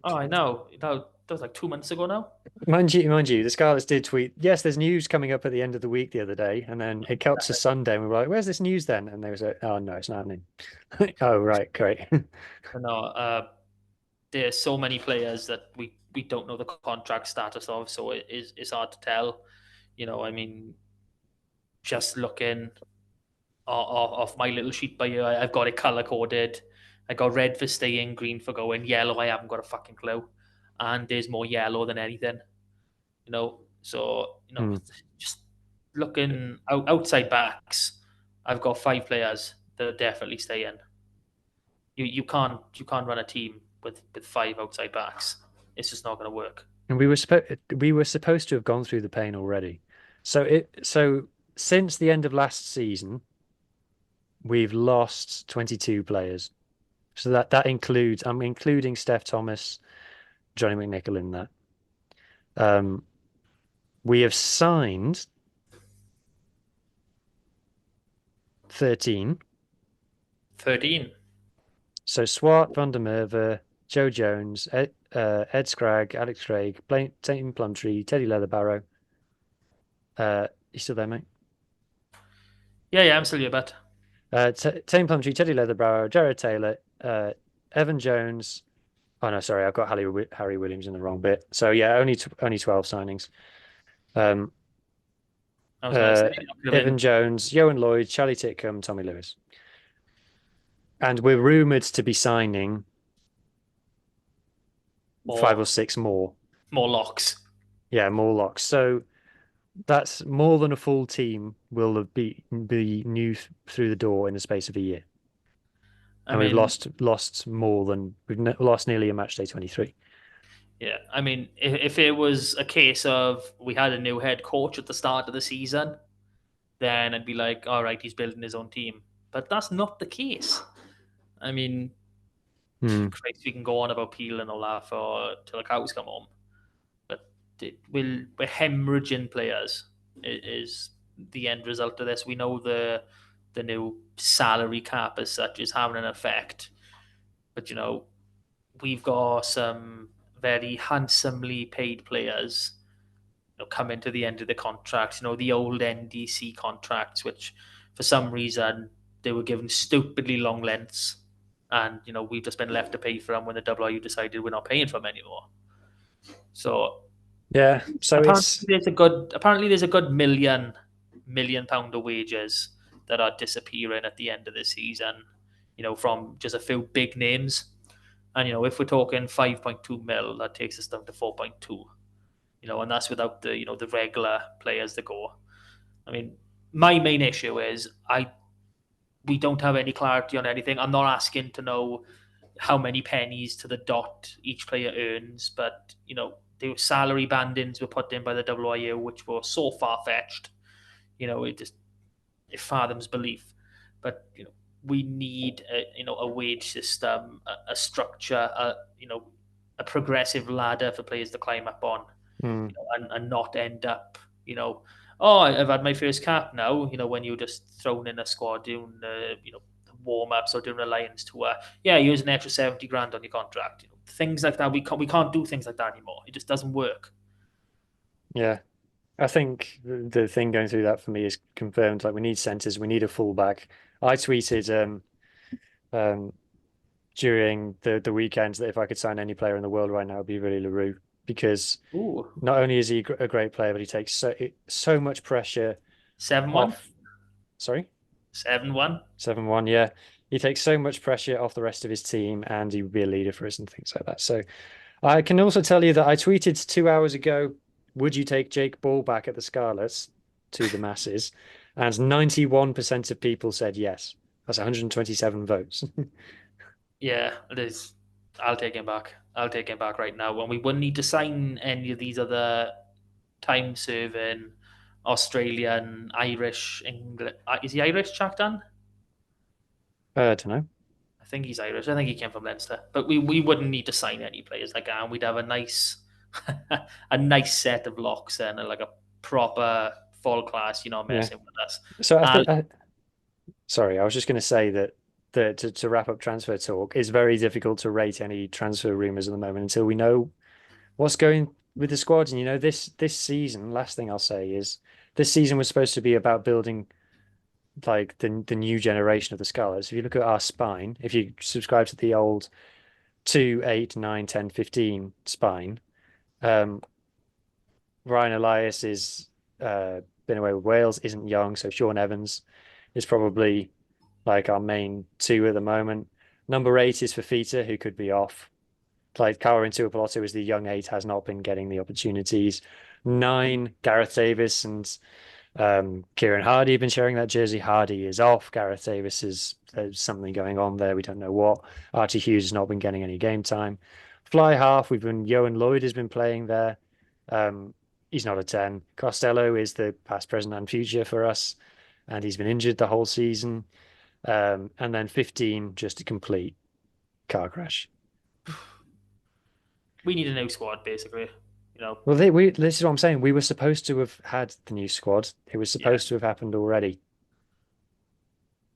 [SPEAKER 1] Oh, I know. That was like 2 months ago now.
[SPEAKER 2] Mind you, the Scarlets did tweet, yes, there's news coming up at the end of the week the other day. And then it got to Sunday and we were like, where's this news then? And they was like, oh, no, it's not happening. Oh, right, great.
[SPEAKER 1] No, there's so many players that we don't know the contract status of, so it's hard to tell. I mean, just looking off my little sheet by here, I've got it color coded. I got red for staying, green for going, yellow. I haven't got a fucking clue, and there's more yellow than anything. So
[SPEAKER 2] Hmm.
[SPEAKER 1] just looking outside backs, I've got 5 players that are definitely staying. You can't run a team with 5 outside backs. It's just not going to work.
[SPEAKER 2] And we were supposed to have gone through the pain already. So since the end of last season, we've lost 22 players. So that includes I'm including Steph Thomas, Johnny McNichol in that. Um, we have signed 13.
[SPEAKER 1] 13.
[SPEAKER 2] So Swart, Van der Merwe, Joe Jones, Ed Scragg, Alex Craig, Tayton Plumtree, Teddy Leatherbarrow. You still there, mate?
[SPEAKER 1] Yeah, I'm still your bet.
[SPEAKER 2] Tame Plumtree, Teddy Leatherbarrow, Jared Taylor, Evan Jones. Oh no, sorry, I've got Harry Williams in the wrong bit. So yeah, only 12 signings. Um,
[SPEAKER 1] I was going to say,
[SPEAKER 2] uh,
[SPEAKER 1] it could have
[SPEAKER 2] Evan
[SPEAKER 1] been
[SPEAKER 2] Jones, Yohan Lloyd, Charlie Titcombe, Tommy Lewis, and we're rumored to be signing five
[SPEAKER 1] more,
[SPEAKER 2] or six more.
[SPEAKER 1] more locks.
[SPEAKER 2] Yeah, more locks. So that's more than a full team will be new through the door in the space of a year,
[SPEAKER 1] I
[SPEAKER 2] and we've
[SPEAKER 1] mean,
[SPEAKER 2] lost more than lost nearly a match day 23.
[SPEAKER 1] yeah, I mean, if it was a case of we had a new head coach at the start of the season, then I'd be like, all right, he's building his own team. But that's not the case. I mean,
[SPEAKER 2] Hmm.
[SPEAKER 1] Christ, we can go on about Peel and all that for till the cows come home, but we're hemorrhaging players. Is the end result of this? We know the new salary cap as such is having an effect, but we've got some very handsomely paid players come into the end of the contracts. The old NDC contracts, which for some reason they were given stupidly long lengths, and we've just been left to pay for them when the WRU decided we're not paying for them anymore. So
[SPEAKER 2] Yeah. So
[SPEAKER 1] apparently
[SPEAKER 2] it's
[SPEAKER 1] there's a good million pound of wages that are disappearing at the end of the season. From just a few big names, and if we're talking 5.2 mil, that takes us down to 4.2. And that's without the regular players that go. I mean, my main issue is we don't have any clarity on anything. I'm not asking to know how many pennies to the dot each player earns, but the salary bandings were put in by the WIU, which were so far fetched. It fathoms belief. But we need a wage system, a structure, a progressive ladder for players to climb up on,
[SPEAKER 2] mm,
[SPEAKER 1] and not end up, oh, I've had my first cap now. When you're just thrown in a squad doing, warm ups or doing a Lions tour. Yeah, use an extra 70 grand on your contract. Things like that. We can't do things like that anymore. It just doesn't work.
[SPEAKER 2] yeah. I think the thing going through that for me is confirmed. Like we need centers, we need a fullback. I tweeted um during the weekend that if I could sign any player in the world right now, it'd be really LaRue because
[SPEAKER 1] Ooh,
[SPEAKER 2] not only is he a great player, but he takes so much pressure
[SPEAKER 1] 7-1,
[SPEAKER 2] off. Sorry,
[SPEAKER 1] 7-1.
[SPEAKER 2] 7-1. Yeah, he takes so much pressure off the rest of his team, and he would be a leader for us and things like that. So I can also tell you that I tweeted 2 hours ago, would you take Jake Ball back at the Scarlets to the masses? And 91% of people said yes. That's 127 votes.
[SPEAKER 1] Yeah, it is. I'll take him back. I'll take him back right now. And we wouldn't need to sign any of these other time serving Australian, Irish, English. Is he Irish, Jack Dan?
[SPEAKER 2] I don't know.
[SPEAKER 1] I think he's Irish. I think he came from Leinster. But we wouldn't need to sign any players like that. And we'd have a nice a nice set of locks and like a proper full class,
[SPEAKER 2] Yeah.
[SPEAKER 1] messing with us.
[SPEAKER 2] So I
[SPEAKER 1] And
[SPEAKER 2] think, sorry, I was just going to say that to wrap up transfer talk, it's very difficult to rate any transfer rumors at the moment until we know what's going with the squad. And this season, last thing I'll say is this season was supposed to be about building like the new generation of the Scarlets. If you look at our spine, if you subscribe to the old 2, 8, 9, 10, 15 spine, um, Ryan Elias is been away with Wales, isn't young, so Sean Evans is probably like our main two at the moment. Number 8 is Fafita, who could be off. Like Kawa Tuipulotu is the young 8, has not been getting the opportunities. 9, Gareth Davis and Kieran Hardy have been sharing that jersey. Hardy is off. Gareth Davis is there's something going on there. We don't know what. Archie Hughes has not been getting any game time. Fly half, Yohan Lloyd has been playing there. He's not a 10. Costello is the past, present, and future for us, and he's been injured the whole season. And then 15, just a complete car crash.
[SPEAKER 1] we need a new squad, basically. You know,
[SPEAKER 2] Well, this is what I'm saying. We were supposed to have had the new squad. It was
[SPEAKER 1] yeah.
[SPEAKER 2] supposed to have happened already.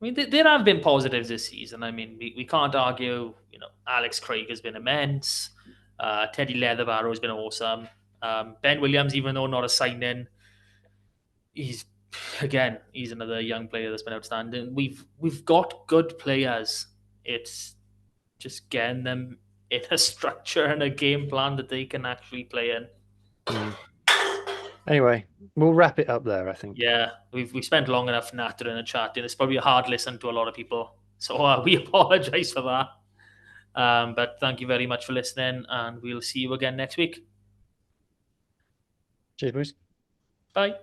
[SPEAKER 1] I mean, there have been positives this season. I mean, we can't argue. Alex Craig has been immense. Teddy Leatherbarrow has been awesome. Ben Williams, even though not a signing, he's again, he's another young player that's been outstanding. We've got good players. It's just getting them in a structure and a game plan that they can actually play in.
[SPEAKER 2] Mm. Anyway, we'll wrap it up there, I think.
[SPEAKER 1] Yeah, we've spent long enough nattering and chatting. It's probably a hard listen to a lot of people, so we apologise for that. But thank you very much for listening, and we'll see you again next week.
[SPEAKER 2] Cheers, boys.
[SPEAKER 1] Bye.